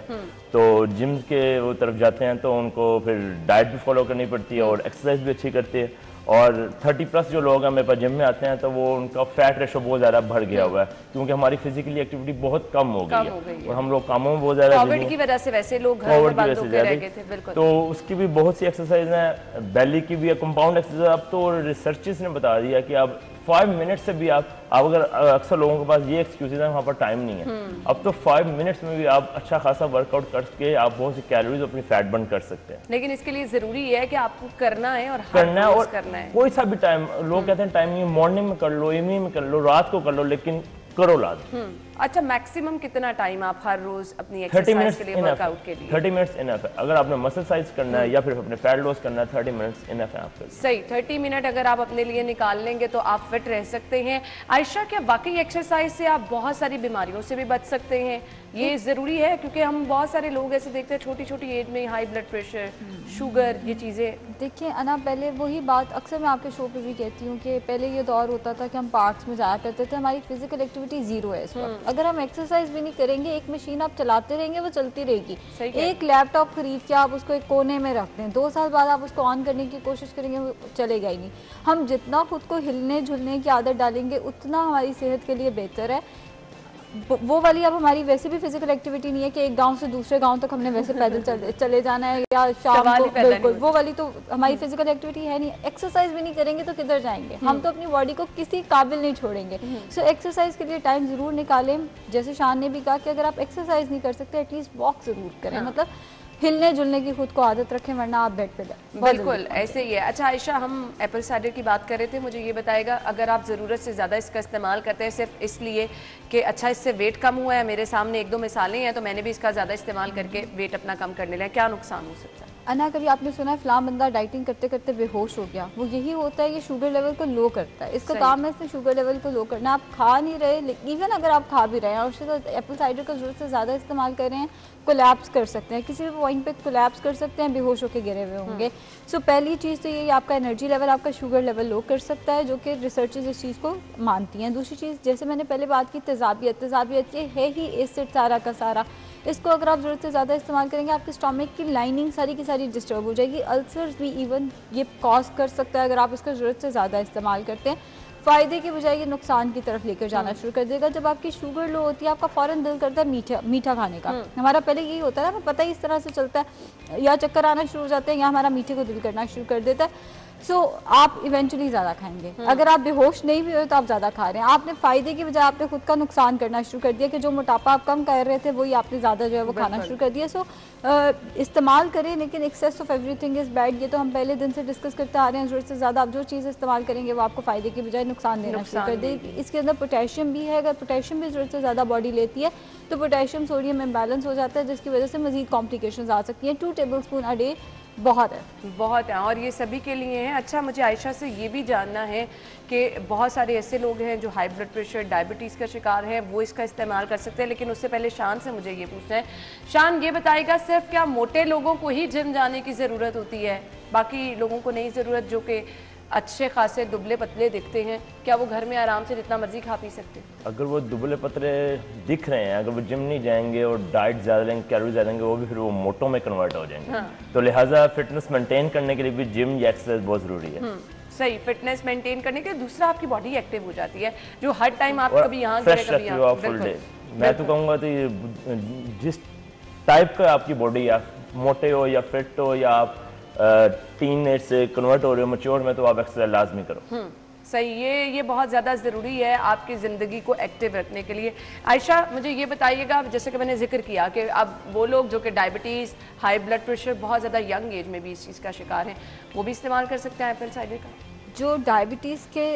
तो जिम के वो तरफ जाते हैं तो उनको फिर डाइट भी फॉलो करनी पड़ती है और एक्सरसाइज भी अच्छी करती है। और 30+ जो लोग हैं मेरे पास जिम में आते हैं तो वो उनका फैट रेशो बहुत ज़्यादा बढ़ गया हुआ है क्योंकि हमारी फिजिकली एक्टिविटी बहुत कम हो गई है और हम लोग कामों में बहुत ज़्यादा कोविड की वजह से वैसे लोग घर में बंद होकर रह गए थे। बिल्कुल। तो उसकी भी बहुत सी एक्सरसाइज हैं। बेली की भी है, कंपाउंड एक्सरसाइज। अब तो रिसर्चेस ने बता दिया कि आप 5 मिनट से भी आप अगर अक्सर लोगों के पास ये एक्सक्यूजेज है वहाँ पर टाइम नहीं है, अब तो 5 मिनट्स में भी आप अच्छा खासा वर्कआउट करके आप बहुत सी कैलोरीज अपनी फैट बर्न कर सकते हैं। लेकिन इसके लिए जरूरी है कि आपको करना है और करना है और करना है। कोई सा भी टाइम, लोग कहते हैं टाइम नहीं, मॉर्निंग में कर लो, इवनिंग में कर लो, रात को कर लो, लेकिन करो लाजमी। अच्छा, मैक्सिमम कितना टाइम आप हर रोज अपनी एक्सरसाइज के लिए, वर्कआउट के लिए? 30 मिनट्स इनफ है। अगर आपने मसल साइज करना है या फिर अपने फैट लॉस करना है 30 मिनट्स इनफ है आपके लिए। सही, 30 मिनट अगर आप अपने लिए निकाल लेंगे तो आप फिट रह सकते हैं। आयशा, क्या वाकई एक्सरसाइज से आप बहुत सारी बीमारियों से भी बच सकते हैं? ये ज़रूरी है क्योंकि हम बहुत सारे लोग ऐसे देखते हैं छोटी छोटी एज में हाई ब्लड प्रेशर, शुगर, ये चीज़ें। देखिए अना, पहले वही बात अक्सर मैं आपके शो पे भी कहती हूँ कि पहले ये दौर होता था कि हम पार्क्स में जाया करते थे, हमारी फिजिकल एक्टिविटी ज़ीरो है इस वक्त। अगर हम एक्सरसाइज भी नहीं करेंगे, एक मशीन आप चलाते रहेंगे वो चलती रहेगी। एक लैपटॉप खरीद के आप उसको एक कोने में रख दें, 2 साल बाद आप उसको ऑन करने की कोशिश करेंगे वो चलेगा ही नहीं। हम जितना खुद को हिलने झुलने की आदत डालेंगे उतना हमारी सेहत के लिए बेहतर है। वो वाली अब हमारी वैसे भी फिजिकल एक्टिविटी नहीं है कि एक गांव से दूसरे गांव तक हमने वैसे पैदल चले जाना है या शाम को, बिल्कुल वो वाली तो हमारी फिजिकल एक्टिविटी है नहीं। एक्सरसाइज भी नहीं करेंगे तो किधर जाएंगे? हम तो अपनी बॉडी को किसी काबिल नहीं छोड़ेंगे। सो एक्सरसाइज के लिए टाइम ज़रूर निकालें। जैसे शान ने भी कहा कि अगर आप एक्सरसाइज नहीं कर सकते एटलीस्ट वॉक ज़रूर करें, मतलब हिलने जुलने की खुद को आदत रखें, वरना आप बेड पे जाए। बिल्कुल ऐसे ही है। अच्छा आयशा, हम एप्पल साइडर की बात कर रहे थे, मुझे ये बताएगा अगर आप ज़रूरत से ज़्यादा इसका इस्तेमाल करते हैं सिर्फ इसलिए कि अच्छा इससे वेट कम हुआ है, मेरे सामने 1-2 मिसालें हैं तो मैंने भी इसका ज़्यादा इस्तेमाल करके वेट अपना कम करने लिया, क्या नुकसान हो सकता है? अना कभी आपने सुना है फलां बंदा डाइटिंग करते करते बेहोश हो गया, वो यही होता है, ये शुगर लेवल को लो करता है। इसका काम है इसने शुगर लेवल को लो करना। आप खा नहीं रहे, इवन अगर आप खा भी रहे हैं और उसके साथ एप्पल साइडर का ज़रूरत से ज़्यादा इस्तेमाल कर रहे हैं, कोलैप्स कर सकते हैं, किसी भी पॉइंट पे कोलैप्स कर सकते हैं, बेहोश होकर गिरे हुए होंगे। सो पहली चीज़ तो यही, आपका एनर्जी लेवल, आपका शुगर लेवल लो कर सकता है, जो कि रिसर्चेज इस चीज़ को मानती हैं। दूसरी चीज़, जैसे मैंने पहले बात की, तेज़ाबियत ये है ही एसिड सारा का सारा। इसको अगर आप ज़रूरत से ज़्यादा इस्तेमाल करेंगे, आपके स्टमक की लाइनिंग सारी की सारी डिस्टर्ब हो जाएगी। अल्सर्स भी इवन ये कॉज कर सकता है अगर आप इसका ज़रूरत से ज़्यादा इस्तेमाल करते हैं। फ़ायदे के बजाय ये नुकसान की तरफ लेकर जाना शुरू कर देगा। जब आपकी शुगर लो होती है, आपका फ़ौरन दिल करता है मीठा खाने का। हमारा पहले यही होता है ना, पता ही इस तरह से चलता है, या चक्कर आना शुरू हो जाते हैं या हमारा मीठे को दिल करना शुरू कर देता है। सो आप इवेंचुअली ज़्यादा खाएंगे। अगर आप बेहोश नहीं भी हो तो आप ज़्यादा खा रहे हैं। आपने फ़ायदे की बजाय आपने खुद का नुकसान करना शुरू कर दिया कि जो मोटापा आप कम कर रहे थे वही आपने ज़्यादा जो है वो खाना शुरू कर दिया। सो इस्तेमाल करें, लेकिन excess of everything is bad. ये तो हम पहले दिन से डिस्कस करते आ रहे हैं। ज़रूरत से ज़्यादा आप जो चीज़ इस्तेमाल करेंगे वो आपको फ़ायदे की बजाय नुकसान देना शुरू कर देगी। इसके अंदर पोटेशियम भी है। अगर पोटेशियम भी ज़रूरत से ज़्यादा बॉडी लेती है तो पोटेशियम सोडियम इम्बैलेंस हो जाता है, जिसकी वजह से मज़ीद कॉम्प्लिकेशंस आ सकती हैं। 2 टेबलस्पून अ डे बहुत है और ये सभी के लिए है। अच्छा, मुझे आयशा से ये भी जानना है कि बहुत सारे ऐसे लोग हैं जो हाई ब्लड प्रेशर, डायबिटीज़ का शिकार हैं, वो इसका इस्तेमाल कर सकते हैं। लेकिन उससे पहले शान से मुझे ये पूछना है, शान ये बताएगा, सिर्फ क्या मोटे लोगों को ही जिम जाने की ज़रूरत होती है, बाकी लोगों को नहीं ज़रूरत, जो कि अच्छे खासे दुबले पतले दिखते हैं, क्या वो घर में आराम से जितना मर्जी खा पी सकते हैं? अगर वो दुबले पतले दिख रहे हैं, अगर वो जिम नहीं जाएंगे और डाइट ज़्यादा लेंगे, कैलोरी ज़्यादा लेंगे, वो भी फिर वो मोटों में कन्वर्ट हो जाएंगे। तो लिहाजा फिटनेस मेंटेन करने के लिए भी जिम या एक्सरसाइज बहुत ज़रूरी है। सही, फिटनेस मेंटेन करने के दूसरा आपकी बॉडी एक्टिव हो जाती है, जो हर टाइम आप कभी यहाँ कभी यहाँ फुल डे। मैं तो कहूँगा तो ये जिस टाइप का आपकी बॉडी, या मोटे हो या फिट हो या आप टीनेज से कन्वर्ट हो रहे हो मैच्योर में, तो आप एक्सरसाइज लाजमी करो। सही, ये बहुत ज़्यादा ज़रूरी है आपकी ज़िंदगी को एक्टिव रखने के लिए। आयशा, मुझे ये बताइएगा, जैसे कि मैंने जिक्र किया कि अब वो लोग जो कि डायबिटीज़, हाई ब्लड प्रेशर, बहुत ज़्यादा यंग एज में भी इस चीज़ का शिकार हैं, वो भी इस्तेमाल कर सकते हैं एप्पल साइडर का? जो डायबिटीज़ के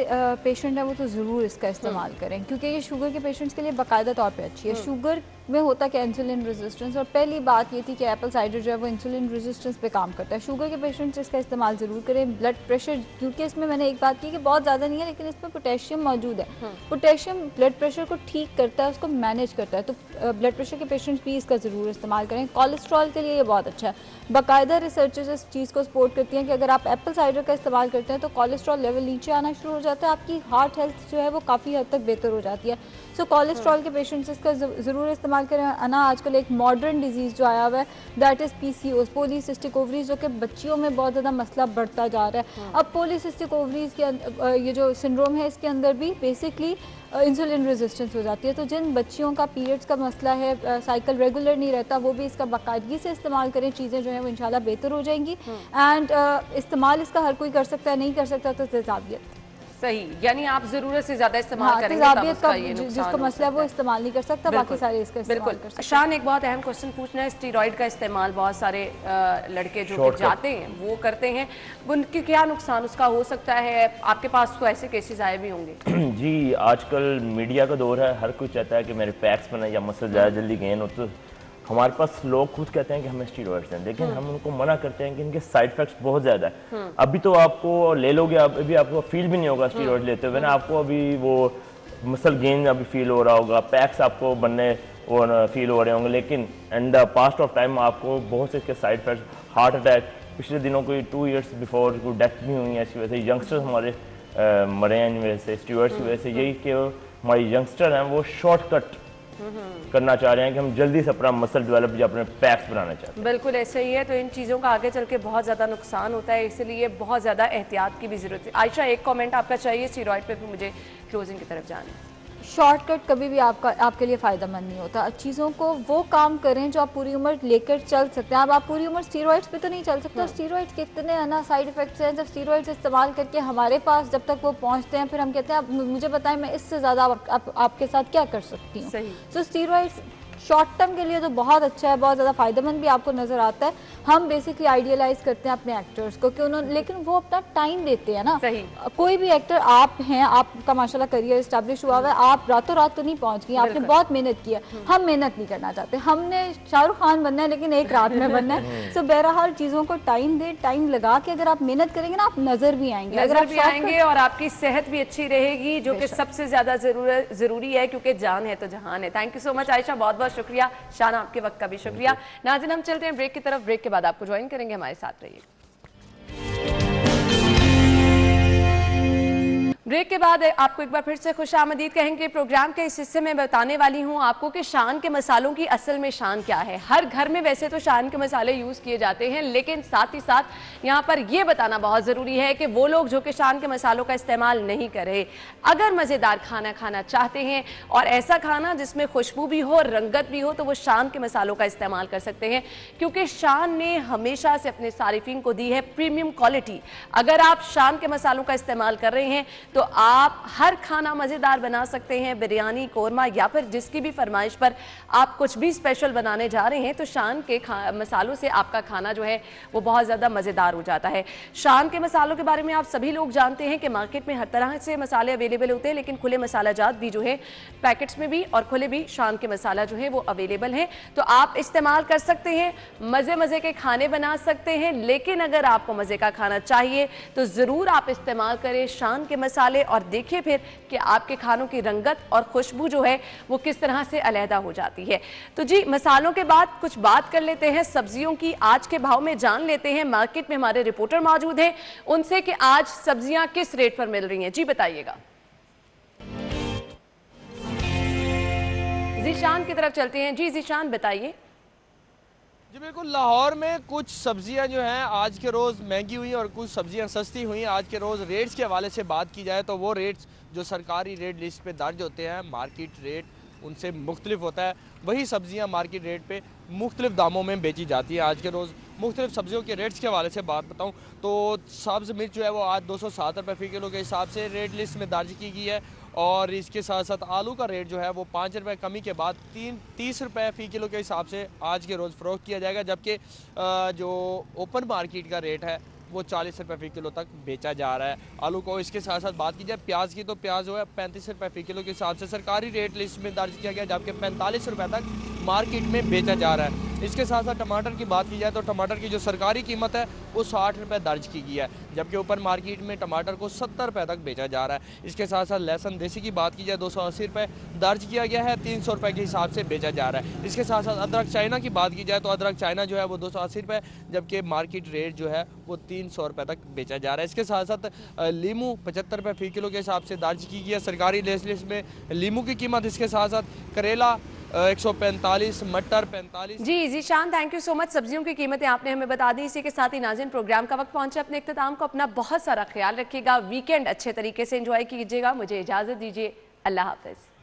पेशेंट हैं वो तो ज़रूर इसका इस्तेमाल करें, क्योंकि ये शुगर के पेशेंट्स के लिए बाकायदा तौर पे अच्छी है। शुगर में होता कि इंसुलिन रेजिस्टेंस, और पहली बात ये थी कि एप्पल साइडर जो है वो इंसुलिन रेजिस्टेंस पे काम करता है। शुगर के पेशेंट्स इसका इस्तेमाल ज़रूर करें। ब्लड प्रेशर, क्योंकि इसमें मैंने एक बात की कि बहुत ज़्यादा नहीं है, लेकिन इसमें पोटेशियम मौजूद है। पोटेशियम ब्लड प्रेशर को ठीक करता है, उसको मैनेज करता है। तो ब्लड प्रेशर के पेशेंट्स भी इसका ज़रूर इस्तेमाल करें। कोलेस्ट्रॉल के लिए ये बहुत अच्छा है। बाकायदा रिसर्चेज इस चीज़ को सपोर्ट करती हैं कि अगर आप एप्पल साइडर का इस्तेमाल करते हैं तो कोलेस्ट्रॉल लेवल नीचे आना शुरू हो जाता है, आपकी हार्ट हेल्थ जो है वो काफ़ी हद तक बेहतर हो जाती है। सो कोलेस्ट्रॉल के पेशेंट्स इसका ज़रूर इस्तेमाल करें। अना, आजकल एक मॉडर्न डिजीज़ जो आया हुआ है, that is PCOS, polycystic ovaries, जो कि बच्चियों में बहुत ज़्यादा मसला बढ़ता जा रहा है। अब पॉलीसिस्टिक ओवरीज के ये जो सिंड्रोम है, इसके अंदर भी बेसिकली इंसुलिन रेजिस्टेंस हो जाती है। तो जिन बच्चियों का पीरियड्स का मसला है, साइकिल रेगुलर नहीं रहता, वो भी इसका बाकायदगी से इस्तेमाल करें, चीज़ें जो हैं वो इंशाल्लाह बेहतर हो जाएंगी। एंड इस्तेमाल इसका हर कोई कर सकता है, नहीं कर सकता तो तेज़ाबियत। सही, यानी आप ज़रूरत से ज़्यादा इस्तेमाल करेंगे, तेज़ाबियत का जिसको मसला है वो इस्तेमाल नहीं कर सकता, बाकी सारे इसका इस्तेमाल कर सकते हैं। शान, एक बहुत अहम क्वेश्चन पूछना है, स्टीरॉयड का इस्तेमाल बहुत सारे लड़के जो कि जाते हैं वो करते हैं, उनके क्या नुकसान उसका हो सकता है? आपके पास तो ऐसे केसेस आए भी होंगे। जी, आजकल मीडिया का दौर है, हर कोई चाहता है कि मेरे पैक्स बने या मसल ज़्यादा जल्दी गेन हो। तो हमारे पास लोग खुद कहते हैं कि हमें स्टीरॉइड्स हैं, लेकिन हम उनको मना करते हैं कि इनके साइड इफेक्ट्स बहुत ज़्यादा है। अभी तो आपको ले लोगे, अभी आपको फील भी नहीं होगा स्टीरॉइड लेते हुए ना, आपको अभी वो मसल गेन अभी फील हो रहा होगा, पैक्स आपको बनने वो फील हो रहे होंगे, लेकिन एंड पास्ट ऑफ टाइम आपको बहुत से इसके साइड इफेक्ट्स, हार्ट अटैक, पिछले दिनों कोई 2 इयर्स बिफोर कोई डेथ भी हुई है इसकी वजह से। यंगस्टर्स हमारे मरे हैं इन वजह से, स्टीरॉइड्स की वजह से। यही कि हमारे यंगस्टर हैं वो शॉर्टकट करना चाह रहे हैं कि हम जल्दी से अपना मसल डेवलप या अपने पैक्स बनाना चाहते हैं। बिल्कुल ऐसे ही है, तो इन चीज़ों का आगे चल के बहुत ज़्यादा नुकसान होता है, इसलिए बहुत ज़्यादा एहतियात की भी ज़रूरत है। आयशा, एक कमेंट आपका चाहिए स्टीरॉयड पे, फिर मुझे क्लोजिंग की तरफ जाना है। शॉर्टकट कभी भी आपके लिए फ़ायदेमंद नहीं होता। चीज़ों को वो काम करें जो आप पूरी उम्र लेकर चल सकते हैं। अब आप पूरी उम्र स्टीरॉइड्स पे तो नहीं चल सकते। स्टीरॉइड्स के इतने है ना साइड इफ़ेक्ट्स हैं, जब स्टीरॉइड्स इस्तेमाल करके हमारे पास जब तक वो पहुंचते हैं, फिर हम कहते हैं अब मुझे बताएं मैं इससे ज़्यादा आपके साथ क्या कर सकती हूँ। सो स्टीरॉइड्स शॉर्ट टर्म के लिए तो बहुत अच्छा है, बहुत ज़्यादा फ़ायदेमंद भी आपको नज़र आता है। हम बेसिकली आइडियलाइज करते हैं अपने एक्टर्स को कि उन्होंने, लेकिन वो अपना टाइम देते हैं ना। सही। कोई भी एक्टर, आप हैं, आपका माशाल्लाह करियर इस्टेब्लिश हुआ हुआ है, आप रातों रात तो नहीं पहुंच गई, आपने बहुत मेहनत की है। हम मेहनत नहीं करना चाहते, हमने शाहरुख खान बनना है लेकिन एक रात में बनना है। सो बहरहाल चीज़ों को टाइम दे, टाइम लगा के अगर आप मेहनत करेंगे ना, आप नजर भी आएंगे, नजर भी आएंगे और आपकी सेहत भी अच्छी रहेगी, जो कि सबसे ज्यादा जरूरी है, क्योंकि जान है तो जहान है। Thank you so much Ayesha, बहुत बहुत शुक्रिया। शाना, आपके वक्त का भी शुक्रिया। नाज़रीन, हम चलते हैं ब्रेक की तरफ, ब्रेक के बाद आपको ज्वाइन करेंगे, हमारे साथ रहिए। ब्रेक के बाद आपको एक बार फिर से खुशामदीद कहेंगे। प्रोग्राम के इस हिस्से में बताने वाली हूं आपको कि शान के मसालों की असल में शान क्या है। हर घर में वैसे तो शान के मसाले यूज़ किए जाते हैं, लेकिन साथ ही साथ यहां पर यह बताना बहुत ज़रूरी है कि वो लोग जो कि शान के मसालों का इस्तेमाल नहीं कर रहे, अगर मज़ेदार खाना खाना चाहते हैं और ऐसा खाना जिसमें खुशबू भी हो, रंगत भी हो, तो वो शान के मसालों का इस्तेमाल कर सकते हैं, क्योंकि शान ने हमेशा से अपने सारिफिन को दी है प्रीमियम क्वालिटी। अगर आप शान के मसालों का इस्तेमाल कर रहे हैं तो आप हर खाना मज़ेदार बना सकते हैं। बिरयानी, कोरमा या फिर जिसकी भी फरमाइश पर आप कुछ भी स्पेशल बनाने जा रहे हैं, तो शान के मसालों से आपका खाना जो है वो बहुत ज़्यादा मज़ेदार हो जाता है। शान के मसालों के बारे में आप सभी लोग जानते हैं कि मार्केट में हर तरह से मसाले अवेलेबल होते हैं, लेकिन खुले मसाला जात भी जो है पैकेट्स में भी और खुले भी शान के मसाला जो है वो अवेलेबल है, तो आप इस्तेमाल कर सकते हैं, मज़े मज़े के खाने बना सकते हैं। लेकिन अगर आपको मज़े का खाना चाहिए तो ज़रूर आप इस्तेमाल करें शान के मसाले और देखिए फिर कि आपके खानों की रंगत और खुशबू जो है वो किस तरह से अलहदा हो जाती है। तो जी, मसालों के बाद कुछ बात कर लेते हैं सब्जियों की। आज के भाव में जान लेते हैं, मार्केट में हमारे रिपोर्टर मौजूद हैं उनसे कि आज सब्जियां किस रेट पर मिल रही हैं। जी बताइएगा। जीशान की तरफ चलते हैं। जी जीशान, बताइए। जी बिल्कुल, लाहौर में कुछ सब्जियां जो हैं आज के रोज़ महंगी हुई और कुछ सब्जियां सस्ती हुई। आज के रोज़ रेट्स के हवाले से बात की जाए तो वो रेट्स जो सरकारी रेट लिस्ट पे दर्ज होते हैं, मार्केट रेट उनसे मुख्तलिफ होता है। वही सब्जियां मार्केट रेट पे मुख्तलिफ दामों में बेची जाती हैं। आज के रोज़ मुख्तलिफ सब्जियों के रेट्स के हवाले से बात बताऊँ तो सब्ज़ मिर्च जो है वो आज 207 रुपये फ़ी किलो के हिसाब से रेट लिस्ट में दर्ज की गई है, और इसके साथ साथ आलू का रेट जो है वो 5 रुपये कमी के बाद 30 रुपये फ़ी किलो के हिसाब से आज के रोज़ फ़रोख्त किया जाएगा। जबकि जो ओपन मार्केट का रेट है वो 40 रुपये फ़ी किलो तक बेचा जा रहा है आलू को। इसके साथ साथ बात की जाए प्याज की तो प्याज जो है 35 रुपये फ़ी किलो के हिसाब से सरकारी रेट लिस्ट में दर्ज किया गया, जबकि 45 रुपये तक मार्केट में बेचा जा रहा है। इसके साथ साथ टमाटर की बात की जाए तो टमाटर की जो सरकारी कीमत है वो 60 रुपये दर्ज की गई है, जबकि ऊपर मार्केट में टमाटर को 70 रुपये तक बेचा जा रहा है। इसके साथ साथ लहसुन देसी की बात की जाए 280 रुपये दर्ज किया गया है, 300 रुपये के हिसाब से बेचा जा रहा है। इसके साथ साथ अदरक चाइना की बात की जाए तो अदरक चाइना जो है वो 280 रुपये, जबकि मार्केट रेट जो है वो 300 रुपये तक बेचा जा रहा है। इसके साथ साथ लीमू 75 रुपये फ़ी किलो के हिसाब से दर्ज की गई है सरकारी लिस्ट में लीमू की कीमत। इसके साथ साथ करेला 145, मटर 45। जी Zeeshan, thank you so much. सब्जियों की कीमतें आपने हमें बता दी। इसी के साथ ही नाज़रीन, प्रोग्राम का वक्त पहुंचे अपने इख्तिताम को। अपना बहुत सारा ख्याल रखिएगा, वीकेंड अच्छे तरीके से एंजॉय कीजिएगा। मुझे इजाज़त दीजिए, अल्लाह हाफ़िज़।